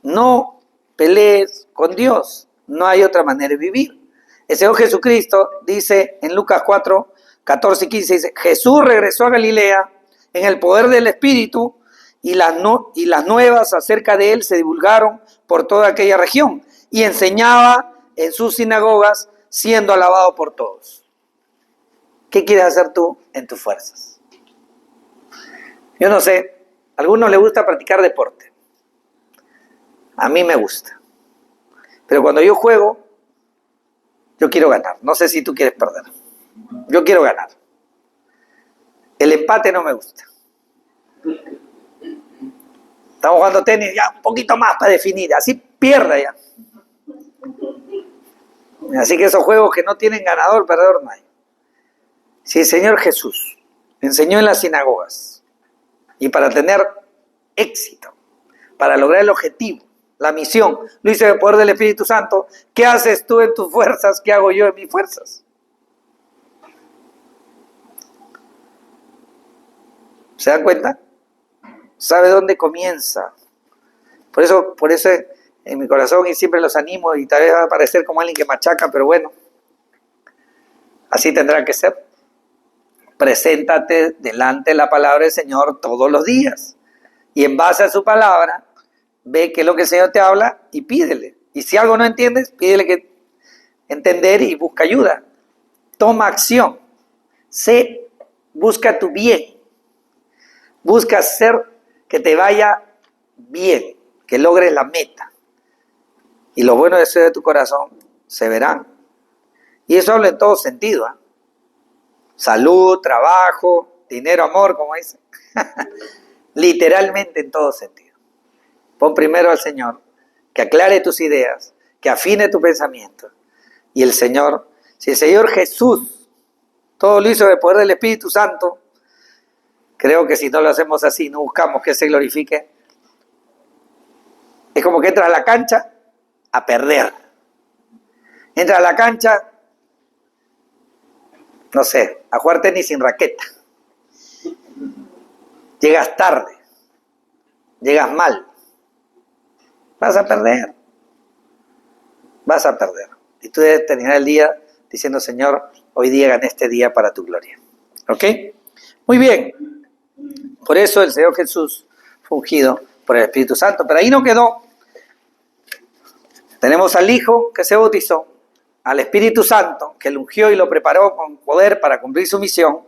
No pelees con Dios. No hay otra manera de vivir. El Señor Jesucristo dice en Lucas 4, 14 y 15, dice, Jesús regresó a Galilea en el poder del Espíritu y las nuevas acerca de él se divulgaron por toda aquella región y enseñaba en sus sinagogas siendo alabado por todos. ¿Qué quieres hacer tú en tus fuerzas? Yo no sé, a algunos les gusta practicar deporte. A mí me gusta. Pero cuando yo juego, yo quiero ganar. No sé si tú quieres perder. Yo quiero ganar. El empate no me gusta. Estamos jugando tenis, ya un poquito más para definir. Así pierda ya. Así que esos juegos que no tienen ganador, perdedor no hay. Si el Señor Jesús enseñó en las sinagogas y para tener éxito, para lograr el objetivo, la misión, lo hizo en el poder del Espíritu Santo, ¿qué haces tú en tus fuerzas? ¿Qué hago yo en mis fuerzas? ¿Se dan cuenta? ¿Sabe dónde comienza? Por eso en mi corazón y siempre los animo y tal vez va a parecer como alguien que machaca, pero bueno, así tendrá que ser. Preséntate delante de la palabra del Señor todos los días y en base a su palabra ve qué es lo que el Señor te habla y pídele. Y si algo no entiendes, pídele que entender y busca ayuda. Toma acción. Busca tu bien. Busca hacer que te vaya bien, que logres la meta. Y los buenos deseos de tu corazón se verán. Y eso habla en todo sentido. Salud, trabajo, dinero, amor, como dicen. Literalmente en todo sentido. Pon primero al Señor, que aclare tus ideas, que afine tu pensamiento. Y el Señor, si el Señor Jesús todo lo hizo de poder del Espíritu Santo, creo que si no lo hacemos así, no buscamos que se glorifique, es como que entras a la cancha a perder. Entras a la cancha, no sé, a jugar tenis sin raqueta. Llegas tarde, llegas mal. Vas a perder. Vas a perder. Y tú debes terminar el día diciendo, Señor, hoy día gané este día para tu gloria. ¿Ok? Muy bien. Por eso el Señor Jesús fue ungido por el Espíritu Santo. Pero ahí no quedó. Tenemos al Hijo que se bautizó, al Espíritu Santo que lo ungió y lo preparó con poder para cumplir su misión,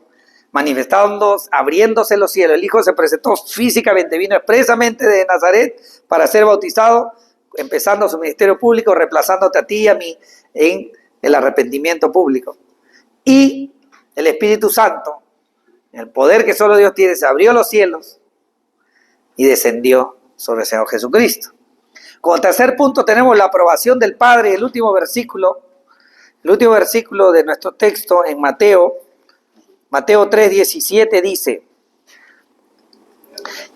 abriéndose los cielos. El Hijo se presentó físicamente, vino expresamente de Nazaret para ser bautizado, empezando su ministerio público, reemplazándote a ti y a mí en el arrepentimiento público. Y el Espíritu Santo, el poder que solo Dios tiene, se abrió los cielos y descendió sobre el Señor Jesucristo. Como tercer punto tenemos la aprobación del Padre. El último versículo de nuestro texto en Mateo 3:17 dice: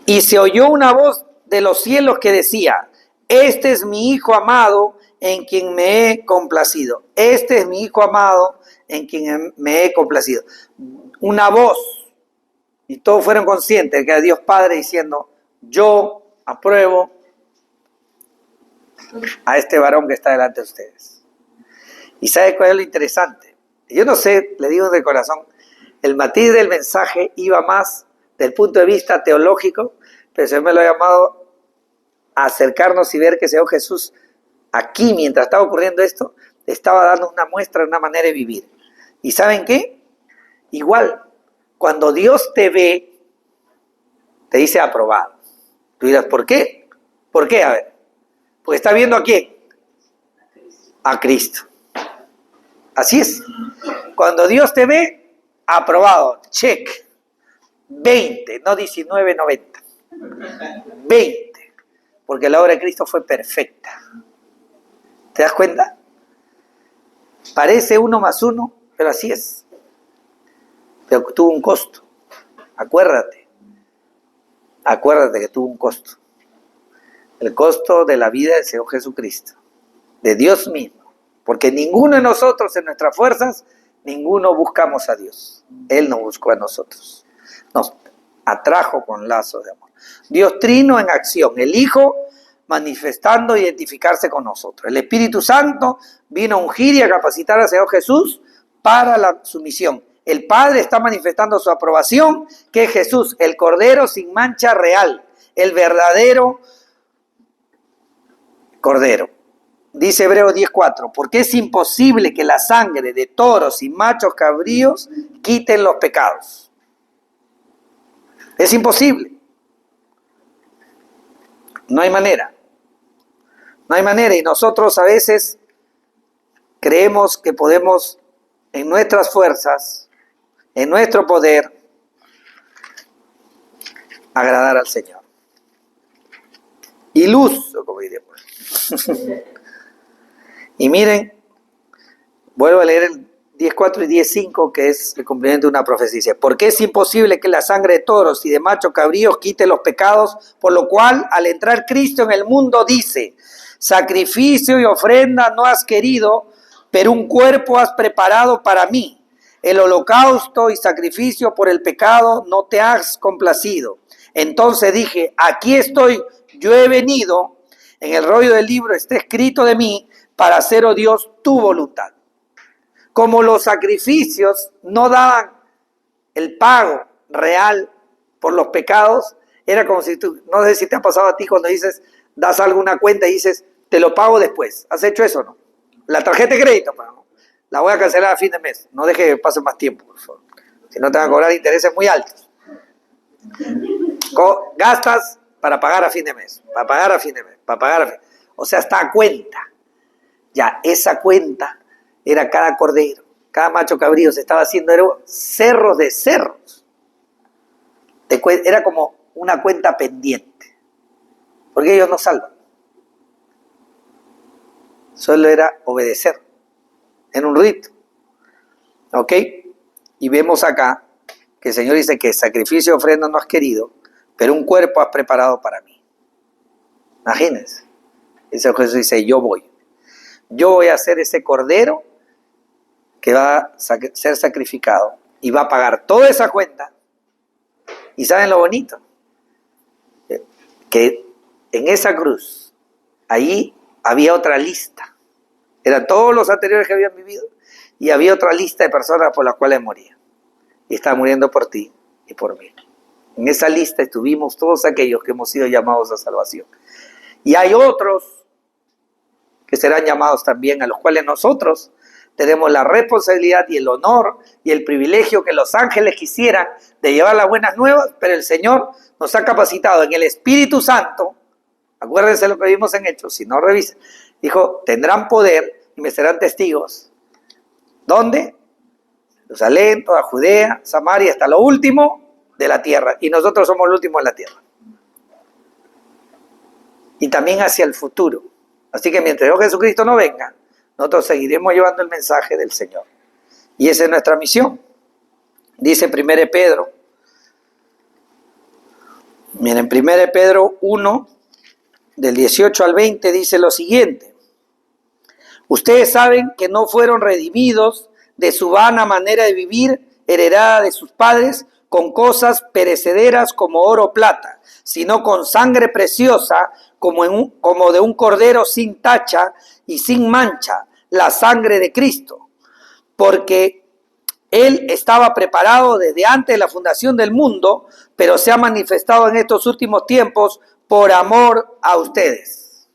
y se oyó una voz de los cielos que decía: este es mi Hijo amado en quien me he complacido. Este es mi Hijo amado en quien me he complacido. Una voz, y todos fueron conscientes de que era Dios Padre diciendo: yo apruebo a este varón que está delante de ustedes. ¿Y sabe cuál es lo interesante? Yo no sé, le digo de corazón, el matiz del mensaje iba más del punto de vista teológico, pero el Señor me lo ha llamado a acercarnos y ver que el Señor Jesús aquí, mientras estaba ocurriendo esto, estaba dando una muestra, una manera de vivir. ¿Y saben qué? Igual, cuando Dios te ve, te dice aprobado. Tú dirás, ¿por qué? ¿Por qué? A ver, porque está viendo a quién, a Cristo. Así es. Cuando Dios te ve, aprobado, check. 20, no 19, 90. 20. Porque la obra de Cristo fue perfecta. ¿Te das cuenta? Parece 1 más 1, pero así es. Pero tuvo un costo. Acuérdate que tuvo un costo. El costo de la vida del Señor Jesucristo, de Dios mismo. Porque ninguno de nosotros, en nuestras fuerzas, ninguno buscamos a Dios. Él nos buscó a nosotros. Nos atrajo con lazos de amor. Dios trino en acción. El Hijo manifestando e identificarse con nosotros. El Espíritu Santo vino a ungir y a capacitar al Señor Jesús para su misión. El Padre está manifestando su aprobación, que es Jesús, el Cordero sin mancha real, el verdadero Cordero. Dice Hebreos 10:4, porque es imposible que la sangre de toros y machos cabríos quiten los pecados. Es imposible. No hay manera. No hay manera. Y nosotros a veces creemos que podemos, en nuestras fuerzas, en nuestro poder, agradar al Señor. Iluso, como diríamos. Y miren, vuelvo a leer el 10:4 y 10:5, que es el cumplimiento de una profecía. Porque es imposible que la sangre de toros y de machos cabríos quite los pecados, por lo cual, al entrar Cristo en el mundo, dice: sacrificio y ofrenda no has querido, pero un cuerpo has preparado para mí. El holocausto y sacrificio por el pecado no te has complacido. Entonces dije: aquí estoy, yo he venido. En el rollo del libro está escrito de mí, para hacer, oh Dios, tu voluntad. Como los sacrificios no daban el pago real por los pecados, era como si tú, no sé si te ha pasado a ti cuando dices, das alguna cuenta y dices, te lo pago después. ¿Has hecho eso o no? La tarjeta de crédito, no, la voy a cancelar a fin de mes. No deje que pase más tiempo, por favor. Si no te van a cobrar intereses muy altos. Gastas para pagar a fin de mes, para pagar a fin de mes, para pagar a fin. O sea, está a cuenta. Ya, esa cuenta era cada cordero, cada macho cabrío, se estaba haciendo cerros de cerros. Era como una cuenta pendiente, porque ellos no salvan. Solo era obedecer, en un rito. ¿Ok? Y vemos acá que el Señor dice que sacrificio y ofrenda no has querido, pero un cuerpo has preparado para mí. Imagínense. El Señor Jesús dice, yo voy a hacer ese cordero que va a ser sacrificado y va a pagar toda esa cuenta. ¿Y saben lo bonito? Que en esa cruz, ahí había otra lista. Eran todos los anteriores que habían vivido y había otra lista de personas por las cuales morían. Y estaba muriendo por ti y por mí. En esa lista estuvimos todos aquellos que hemos sido llamados a salvación. Y hay otros que serán llamados también, a los cuales nosotros tenemos la responsabilidad y el honor y el privilegio que los ángeles quisieran de llevar las buenas nuevas, pero el Señor nos ha capacitado en el Espíritu Santo. Acuérdense lo que vimos en Hechos, si no revisen. Dijo, tendrán poder y me serán testigos. ¿Dónde? Jerusalén, toda Judea, Samaria, hasta lo último de la tierra. Y nosotros somos el último de la tierra. y también hacia el futuro. Así que mientras Jesucristo no venga, nosotros seguiremos llevando el mensaje del Señor. Y esa es nuestra misión. Dice 1 Pedro. Miren, 1 Pedro 1, del 18 al 20, dice lo siguiente. Ustedes saben que no fueron redimidos de su vana manera de vivir, heredada de sus padres, con cosas perecederas como oro o plata, sino con sangre preciosa como de un cordero sin tacha y sin mancha, la sangre de Cristo, porque Él estaba preparado desde antes de la fundación del mundo, pero se ha manifestado en estos últimos tiempos por amor a ustedes.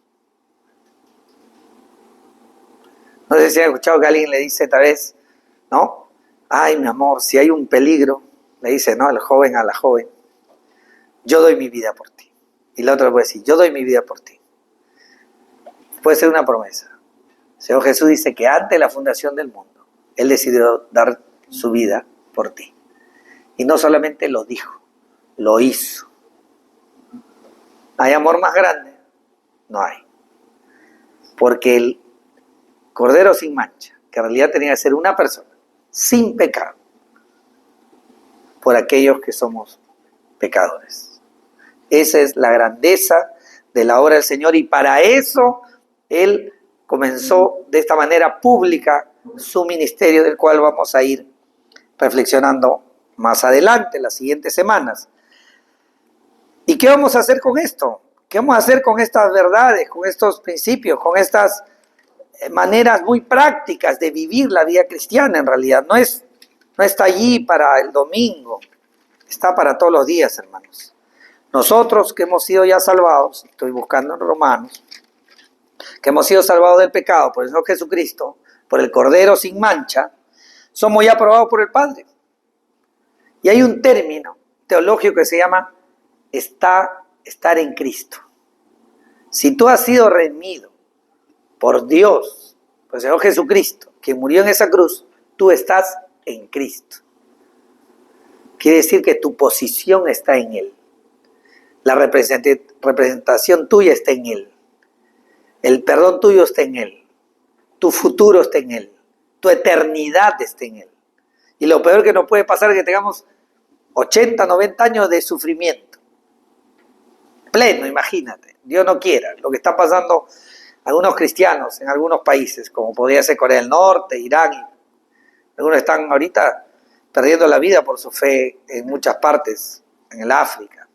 No sé si han escuchado que alguien le dice tal vez, ¿no? Ay, mi amor, si hay un peligro, le dice, ¿no? El joven a la joven, yo doy mi vida por ti. Y la otra le puede decir, yo doy mi vida por ti. Puede ser una promesa. El Señor Jesús dice que antes de la fundación del mundo, Él decidió dar su vida por ti. Y no solamente lo dijo, lo hizo. ¿Hay amor más grande? No hay. Porque el Cordero sin mancha, que en realidad tenía que ser una persona, sin pecado, por aquellos que somos pecadores. Esa es la grandeza de la obra del Señor, y para eso Él comenzó de esta manera pública su ministerio, del cual vamos a ir reflexionando más adelante, las siguientes semanas. ¿Y qué vamos a hacer con esto? ¿Qué vamos a hacer con estas verdades, con estos principios, con estas maneras muy prácticas de vivir la vida cristiana? En realidad no está allí para el domingo, está para todos los días, hermanos. Nosotros que hemos sido ya salvados, estoy buscando en Romanos, que hemos sido salvados del pecado por el Señor Jesucristo, por el Cordero sin mancha, somos ya aprobados por el Padre. Y hay un término teológico que se llama estar en Cristo. Si tú has sido redimido por Dios, por el Señor Jesucristo, que murió en esa cruz, tú estás en Cristo. Quiere decir que tu posición está en Él. La representación tuya está en Él. El perdón tuyo está en Él. Tu futuro está en Él. Tu eternidad está en Él. Y lo peor que nos puede pasar es que tengamos 80, 90 años de sufrimiento. Pleno, imagínate. Dios no quiera. Lo que está pasando algunos cristianos en algunos países, como podría ser Corea del Norte, Irán. Algunos están ahorita perdiendo la vida por su fe en muchas partes, en el África.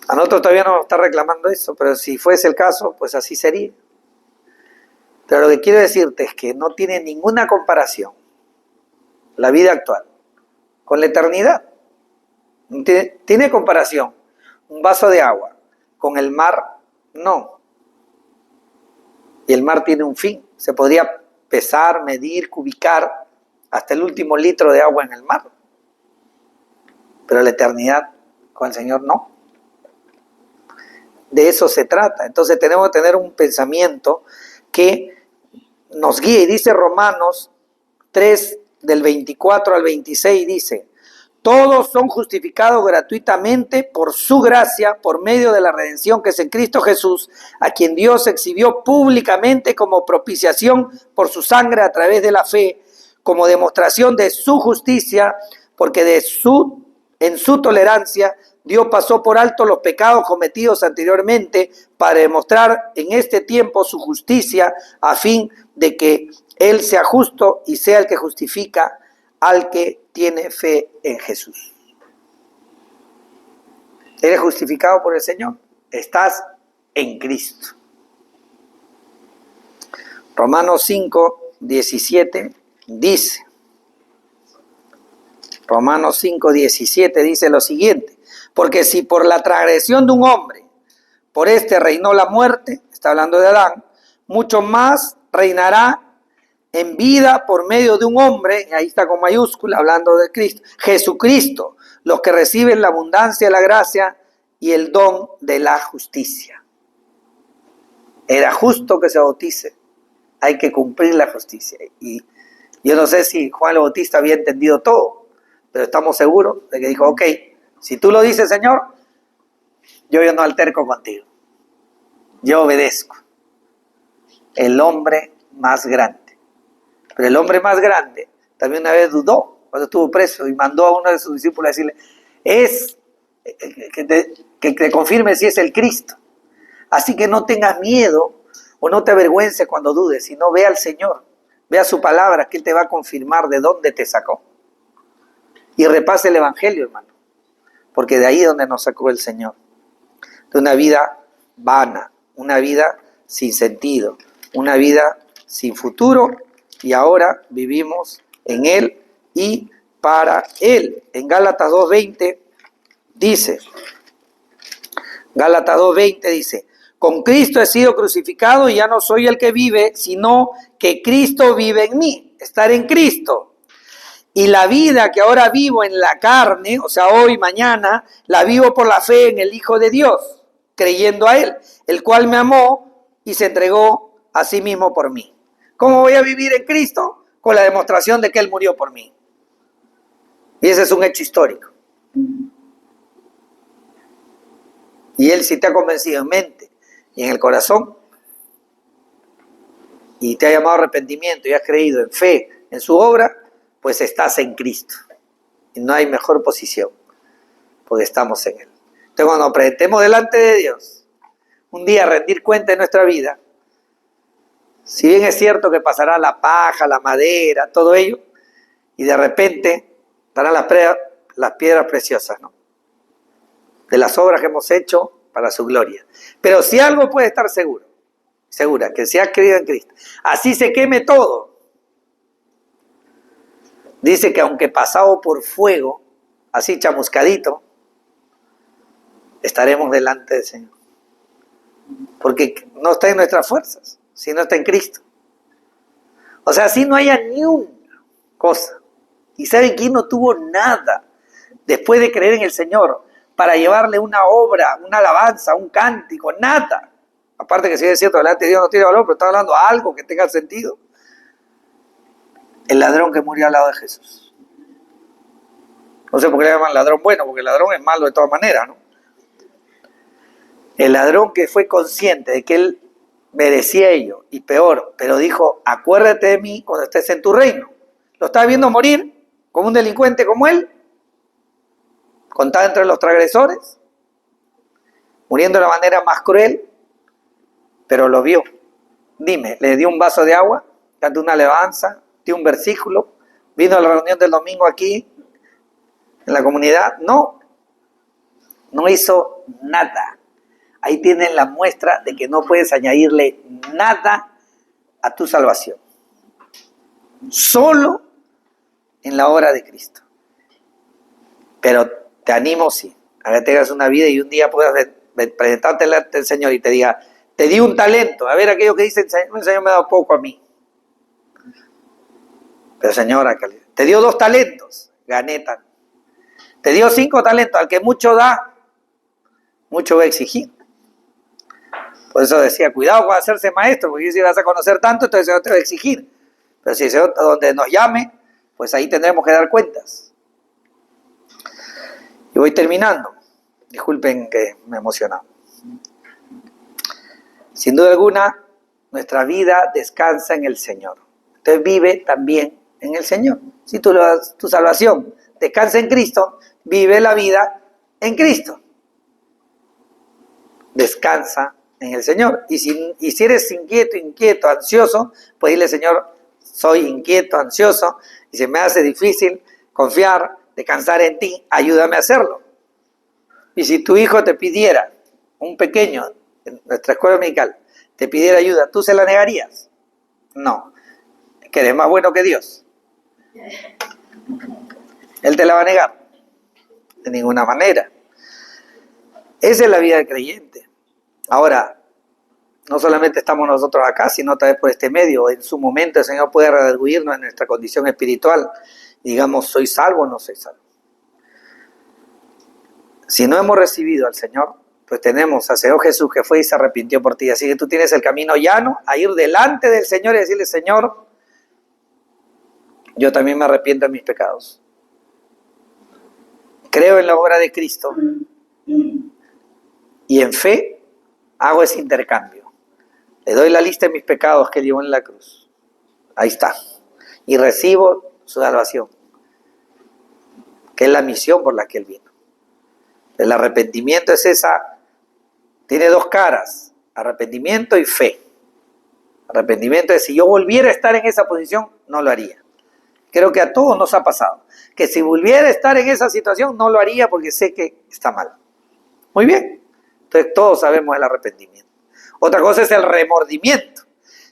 A nosotros todavía no nos está reclamando eso, pero si fuese el caso, pues así sería. Pero lo que quiero decirte es que no tiene ninguna comparación la vida actual con la eternidad. ¿Tiene comparación un vaso de agua con el mar? No. Y el mar tiene un fin. Se podría pesar, medir, cubicar hasta el último litro de agua en el mar. Pero la eternidad con el Señor no. De eso se trata. Entonces tenemos que tener un pensamiento que nos guíe. Y dice Romanos 3, del 24 al 26, dice: todos son justificados gratuitamente por su gracia, por medio de la redención que es en Cristo Jesús, a quien Dios exhibió públicamente como propiciación por su sangre a través de la fe, como demostración de su justicia, porque en su tolerancia Dios pasó por alto los pecados cometidos anteriormente para demostrar en este tiempo su justicia, a fin de que Él sea justo y sea el que justifica al que tiene fe en Jesús. ¿Eres justificado por el Señor? Estás en Cristo. Romanos 5, 17 dice, Romanos 5, 17 dice lo siguiente: porque si por la transgresión de un hombre, por este reinó la muerte, está hablando de Adán, mucho más reinará en vida por medio de un hombre, ahí está con mayúscula, hablando de Cristo, Jesucristo, los que reciben la abundancia de la gracia y el don de la justicia. Era justo que se bautice, hay que cumplir la justicia. Y yo no sé si Juan el Bautista había entendido todo, pero estamos seguros de que dijo, ok, si tú lo dices, Señor, yo no alterco contigo. Yo obedezco. El hombre más grande. Pero el hombre más grande también una vez dudó cuando estuvo preso y mandó a uno de sus discípulos a decirle, que te confirme si es el Cristo. Así que no tengas miedo o no te avergüences cuando dudes, sino ve al Señor, ve a su palabra, que Él te va a confirmar de dónde te sacó. Y repase el Evangelio, hermano, porque de ahí es donde nos sacó el Señor. De una vida vana, una vida sin sentido, una vida sin futuro, y ahora vivimos en Él y para Él. En Gálatas 2:20 dice, Gálatas 2:20 dice, con Cristo he sido crucificado y ya no soy el que vive, sino que Cristo vive en mí, estar en Cristo. Y la vida que ahora vivo en la carne, o sea, hoy, mañana, la vivo por la fe en el Hijo de Dios, creyendo a Él, el cual me amó y se entregó a sí mismo por mí. ¿Cómo voy a vivir en Cristo? Con la demostración de que Él murió por mí. Y ese es un hecho histórico. Y Él, si te ha convencido en mente y en el corazón, y te ha llamado a arrepentimiento y has creído en fe en su obra, pues estás en Cristo. Y no hay mejor posición, porque estamos en Él. Entonces, cuando nos presentemos delante de Dios, un día rendir cuenta de nuestra vida, si bien es cierto que pasará la paja, la madera, todo ello, y de repente estarán las piedras preciosas, ¿no? De las obras que hemos hecho para su gloria. Pero si algo puede estar segura, que si has creído en Cristo, así se queme todo. Dice que aunque pasado por fuego, así chamuscadito, estaremos delante del Señor. Porque no está en nuestras fuerzas, sino está en Cristo. O sea, así no haya ni una cosa. ¿Y saben quién no tuvo nada después de creer en el Señor para llevarle una obra, una alabanza, un cántico? Nada. Aparte que si es cierto, delante de Dios no tiene valor, pero está hablando algo que tenga sentido. El ladrón que murió al lado de Jesús. No sé por qué le llaman ladrón bueno, porque el ladrón es malo de todas maneras, ¿no? El ladrón que fue consciente de que él merecía ello, y peor, pero dijo, acuérdate de mí cuando estés en tu reino. Lo estaba viendo morir como un delincuente como él, contado entre los transgresores, muriendo de la manera más cruel, pero lo vio. Dime, le dio un vaso de agua, cantó una alabanza, dio un versículo, vino a la reunión del domingo aquí, en la comunidad. No hizo nada. Ahí tienen la muestra de que no puedes añadirle nada a tu salvación. Solo en la obra de Cristo. Pero te animo, sí, a que tengas una vida y un día puedas presentarte delante del Señor y te diga, te di un talento. A ver, aquello que dicen, el Señor me ha dado poco a mí. Pero señora, te dio 2 talentos, gané tanto. Te dio 5 talentos, al que mucho da, mucho va a exigir. Por eso decía, cuidado con hacerse maestro, porque si vas a conocer tanto, entonces el Señor te va a exigir. Pero si el Señor, donde nos llame, pues ahí tendremos que dar cuentas. Y voy terminando. Disculpen que me he emocionado. Sin duda alguna, nuestra vida descansa en el Señor. Entonces vive también en el Señor. Si tu salvación descansa en Cristo, vive la vida en Cristo. Descansa en el Señor. Y si eres inquieto, ansioso, pues dile, Señor, soy inquieto, ansioso, y se me hace difícil confiar, descansar en ti, ayúdame a hacerlo. Y si tu hijo te pidiera, un pequeño, en nuestra escuela dominical, te pidiera ayuda, ¿tú se la negarías? No, que eres más bueno que Dios. Él te la va a negar. De ninguna manera. Esa es la vida del creyente. Ahora, no solamente estamos nosotros acá, sino también por este medio. En su momento el Señor puede redarguirnos en nuestra condición espiritual. Digamos, ¿soy salvo o no soy salvo? Si no hemos recibido al Señor, pues tenemos al Señor Jesús que fue y se arrepintió por ti. Así que tú tienes el camino llano a ir delante del Señor y decirle, Señor, yo también me arrepiento de mis pecados. Creo en la obra de Cristo y en fe hago ese intercambio. Le doy la lista de mis pecados que llevó en la cruz. Ahí está. Y recibo su salvación, que es la misión por la que Él vino. El arrepentimiento es esa, tiene dos caras, arrepentimiento y fe. Arrepentimiento es, si yo volviera a estar en esa posición, no lo haría. Creo que a todos nos ha pasado, que si volviera a estar en esa situación, no lo haría porque sé que está mal. Muy bien, entonces todos sabemos el arrepentimiento. Otra cosa es el remordimiento,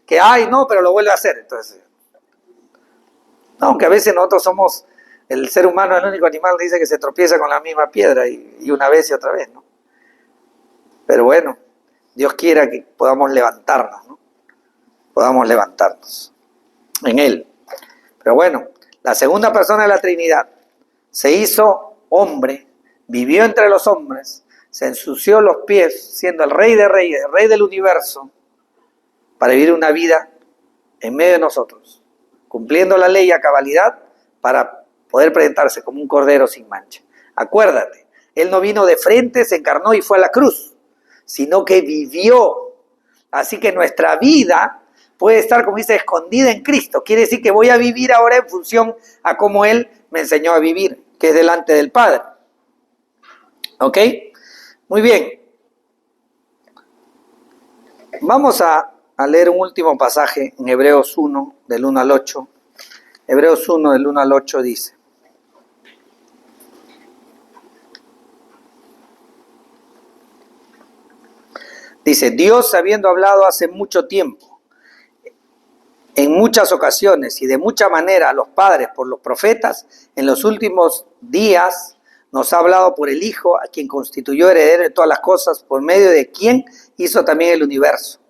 que ay no, pero lo vuelve a hacer. Entonces, no, aunque a veces nosotros somos, el ser humano es el único animal que dice que se tropieza con la misma piedra y una vez y otra vez, ¿no? Pero bueno, Dios quiera que podamos levantarnos, ¿no? Podamos levantarnos en Él. Pero bueno, la segunda persona de la Trinidad se hizo hombre, vivió entre los hombres, se ensució los pies, siendo el Rey de Reyes, el Rey del universo, para vivir una vida en medio de nosotros, cumpliendo la ley a cabalidad para poder presentarse como un cordero sin mancha. Acuérdate, Él no vino de frente, se encarnó y fue a la cruz, sino que vivió. Así que nuestra vida puede estar, como dice, escondida en Cristo. Quiere decir que voy a vivir ahora en función a cómo Él me enseñó a vivir, que es delante del Padre. ¿Ok? Muy bien. Vamos a leer un último pasaje en Hebreos 1, del 1 al 8. Hebreos 1, del 1 al 8 dice: Dios, habiendo hablado hace mucho tiempo, en muchas ocasiones y de mucha manera a los padres por los profetas, en los últimos días nos ha hablado por el Hijo, a quien constituyó heredero de todas las cosas, por medio de quien hizo también el universo.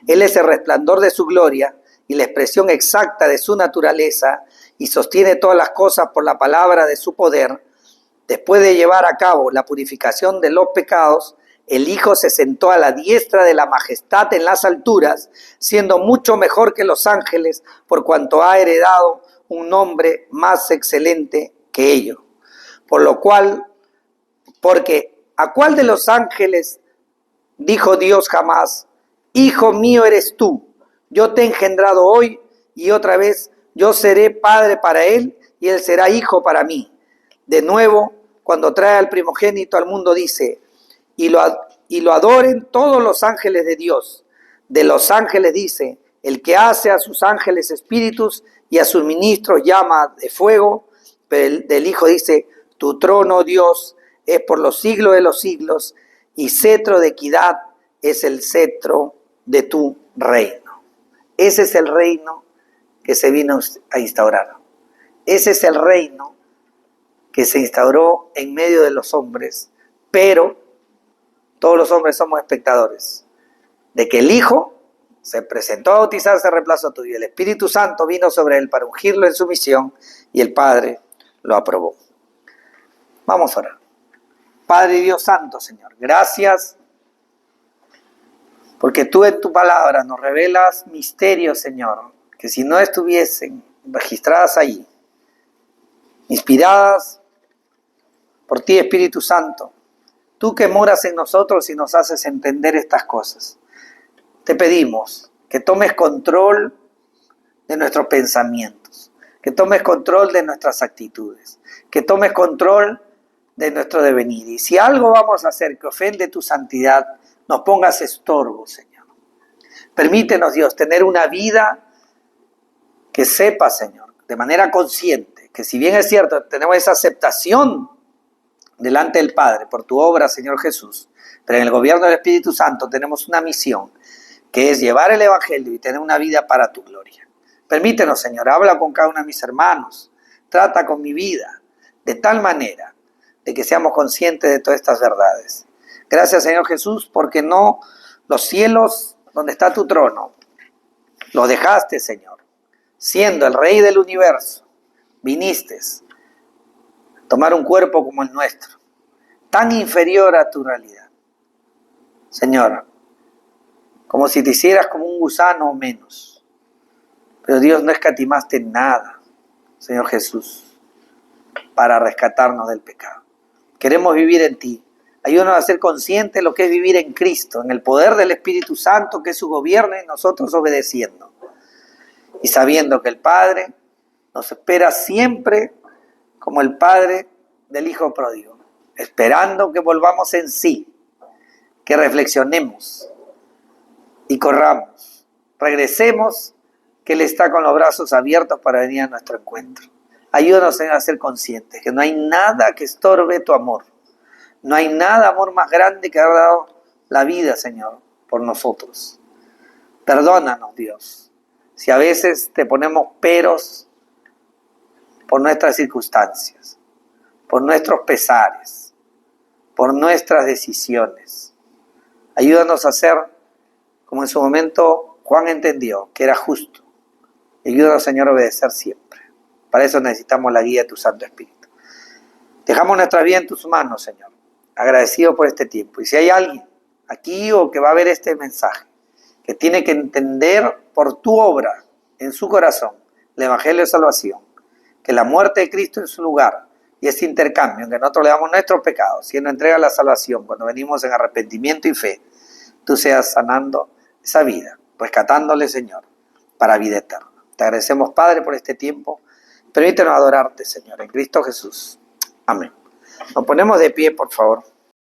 Él es el resplandor de su gloria y la expresión exacta de su naturaleza, y sostiene todas las cosas por la palabra de su poder. Después de llevar a cabo la purificación de los pecados, el Hijo se sentó a la diestra de la majestad en las alturas, siendo mucho mejor que los ángeles, por cuanto ha heredado un nombre más excelente que ellos. Porque ¿a cuál de los ángeles dijo Dios jamás: Hijo mío eres tú, yo te he engendrado hoy, y otra vez yo seré padre para él, y él será hijo para mí? De nuevo, cuando trae al primogénito al mundo, dice: y lo adoren todos los ángeles de Dios. De los ángeles dice: el que hace a sus ángeles espíritus y a sus ministros llama de fuego. Pero del Hijo dice: tu trono, Dios, es por los siglos de los siglos, y cetro de equidad es el cetro de tu reino. Ese es el reino que se vino a instaurar. Ese es el reino que se instauró en medio de los hombres, pero todos los hombres somos espectadores de que el Hijo se presentó a bautizarse en reemplazo tuyo. El Espíritu Santo vino sobre él para ungirlo en su misión y el Padre lo aprobó. Vamos a orar. Padre Dios Santo, Señor, gracias porque tú en tu palabra nos revelas misterios, Señor, que si no estuviesen registradas ahí, inspiradas por ti, Espíritu Santo, tú que moras en nosotros y nos haces entender estas cosas, te pedimos que tomes control de nuestros pensamientos, que tomes control de nuestras actitudes, que tomes control de nuestro devenir. Y si algo vamos a hacer que ofende tu santidad, nos pongas estorbo, Señor. Permítenos, Dios, tener una vida que sepa, Señor, de manera consciente, que si bien es cierto, tenemos esa aceptación delante del Padre por tu obra, Señor Jesús, pero en el gobierno del Espíritu Santo tenemos una misión, que es llevar el Evangelio y tener una vida para tu gloria. Permítenos, Señor, habla con cada uno de mis hermanos, trata con mi vida, de tal manera de que seamos conscientes de todas estas verdades. Gracias, Señor Jesús, porque no los cielos donde está tu trono, los dejaste, Señor, siendo el Rey del universo, viniste a tomar un cuerpo como el nuestro, tan inferior a tu realidad. Señor, como si te hicieras como un gusano o menos. Pero Dios, no escatimaste nada, Señor Jesús, para rescatarnos del pecado. Queremos vivir en ti, Ayúdanos a ser conscientes de lo que es vivir en Cristo, en el poder del Espíritu Santo, que es su gobierno, y nosotros obedeciendo. Y sabiendo que el Padre nos espera siempre como el Padre del Hijo pródigo, esperando que volvamos en sí, que reflexionemos y corramos, regresemos, que Él está con los brazos abiertos para venir a nuestro encuentro. Ayúdanos a ser conscientes que no hay nada que estorbe tu amor. No hay nada, amor, más grande que haber dado la vida, Señor, por nosotros. Perdónanos, Dios, si a veces te ponemos peros por nuestras circunstancias, por nuestros pesares, por nuestras decisiones. Ayúdanos a ser como en su momento Juan entendió, que era justo. Ayúdanos, Señor, a obedecer siempre. Para eso necesitamos la guía de tu Santo Espíritu. Dejamos nuestra vida en tus manos, Señor, agradecido por este tiempo. Y si hay alguien aquí o que va a ver este mensaje, que tiene que entender por tu obra en su corazón el Evangelio de Salvación, que la muerte de Cristo en su lugar y ese intercambio en que nosotros le damos nuestros pecados y Él nos entrega la salvación cuando venimos en arrepentimiento y fe, tú seas sanando esa vida, rescatándole, Señor, para vida eterna. Te agradecemos, Padre, por este tiempo. Permítenos adorarte, Señor, en Cristo Jesús. Amén. Nos ponemos de pie, por favor.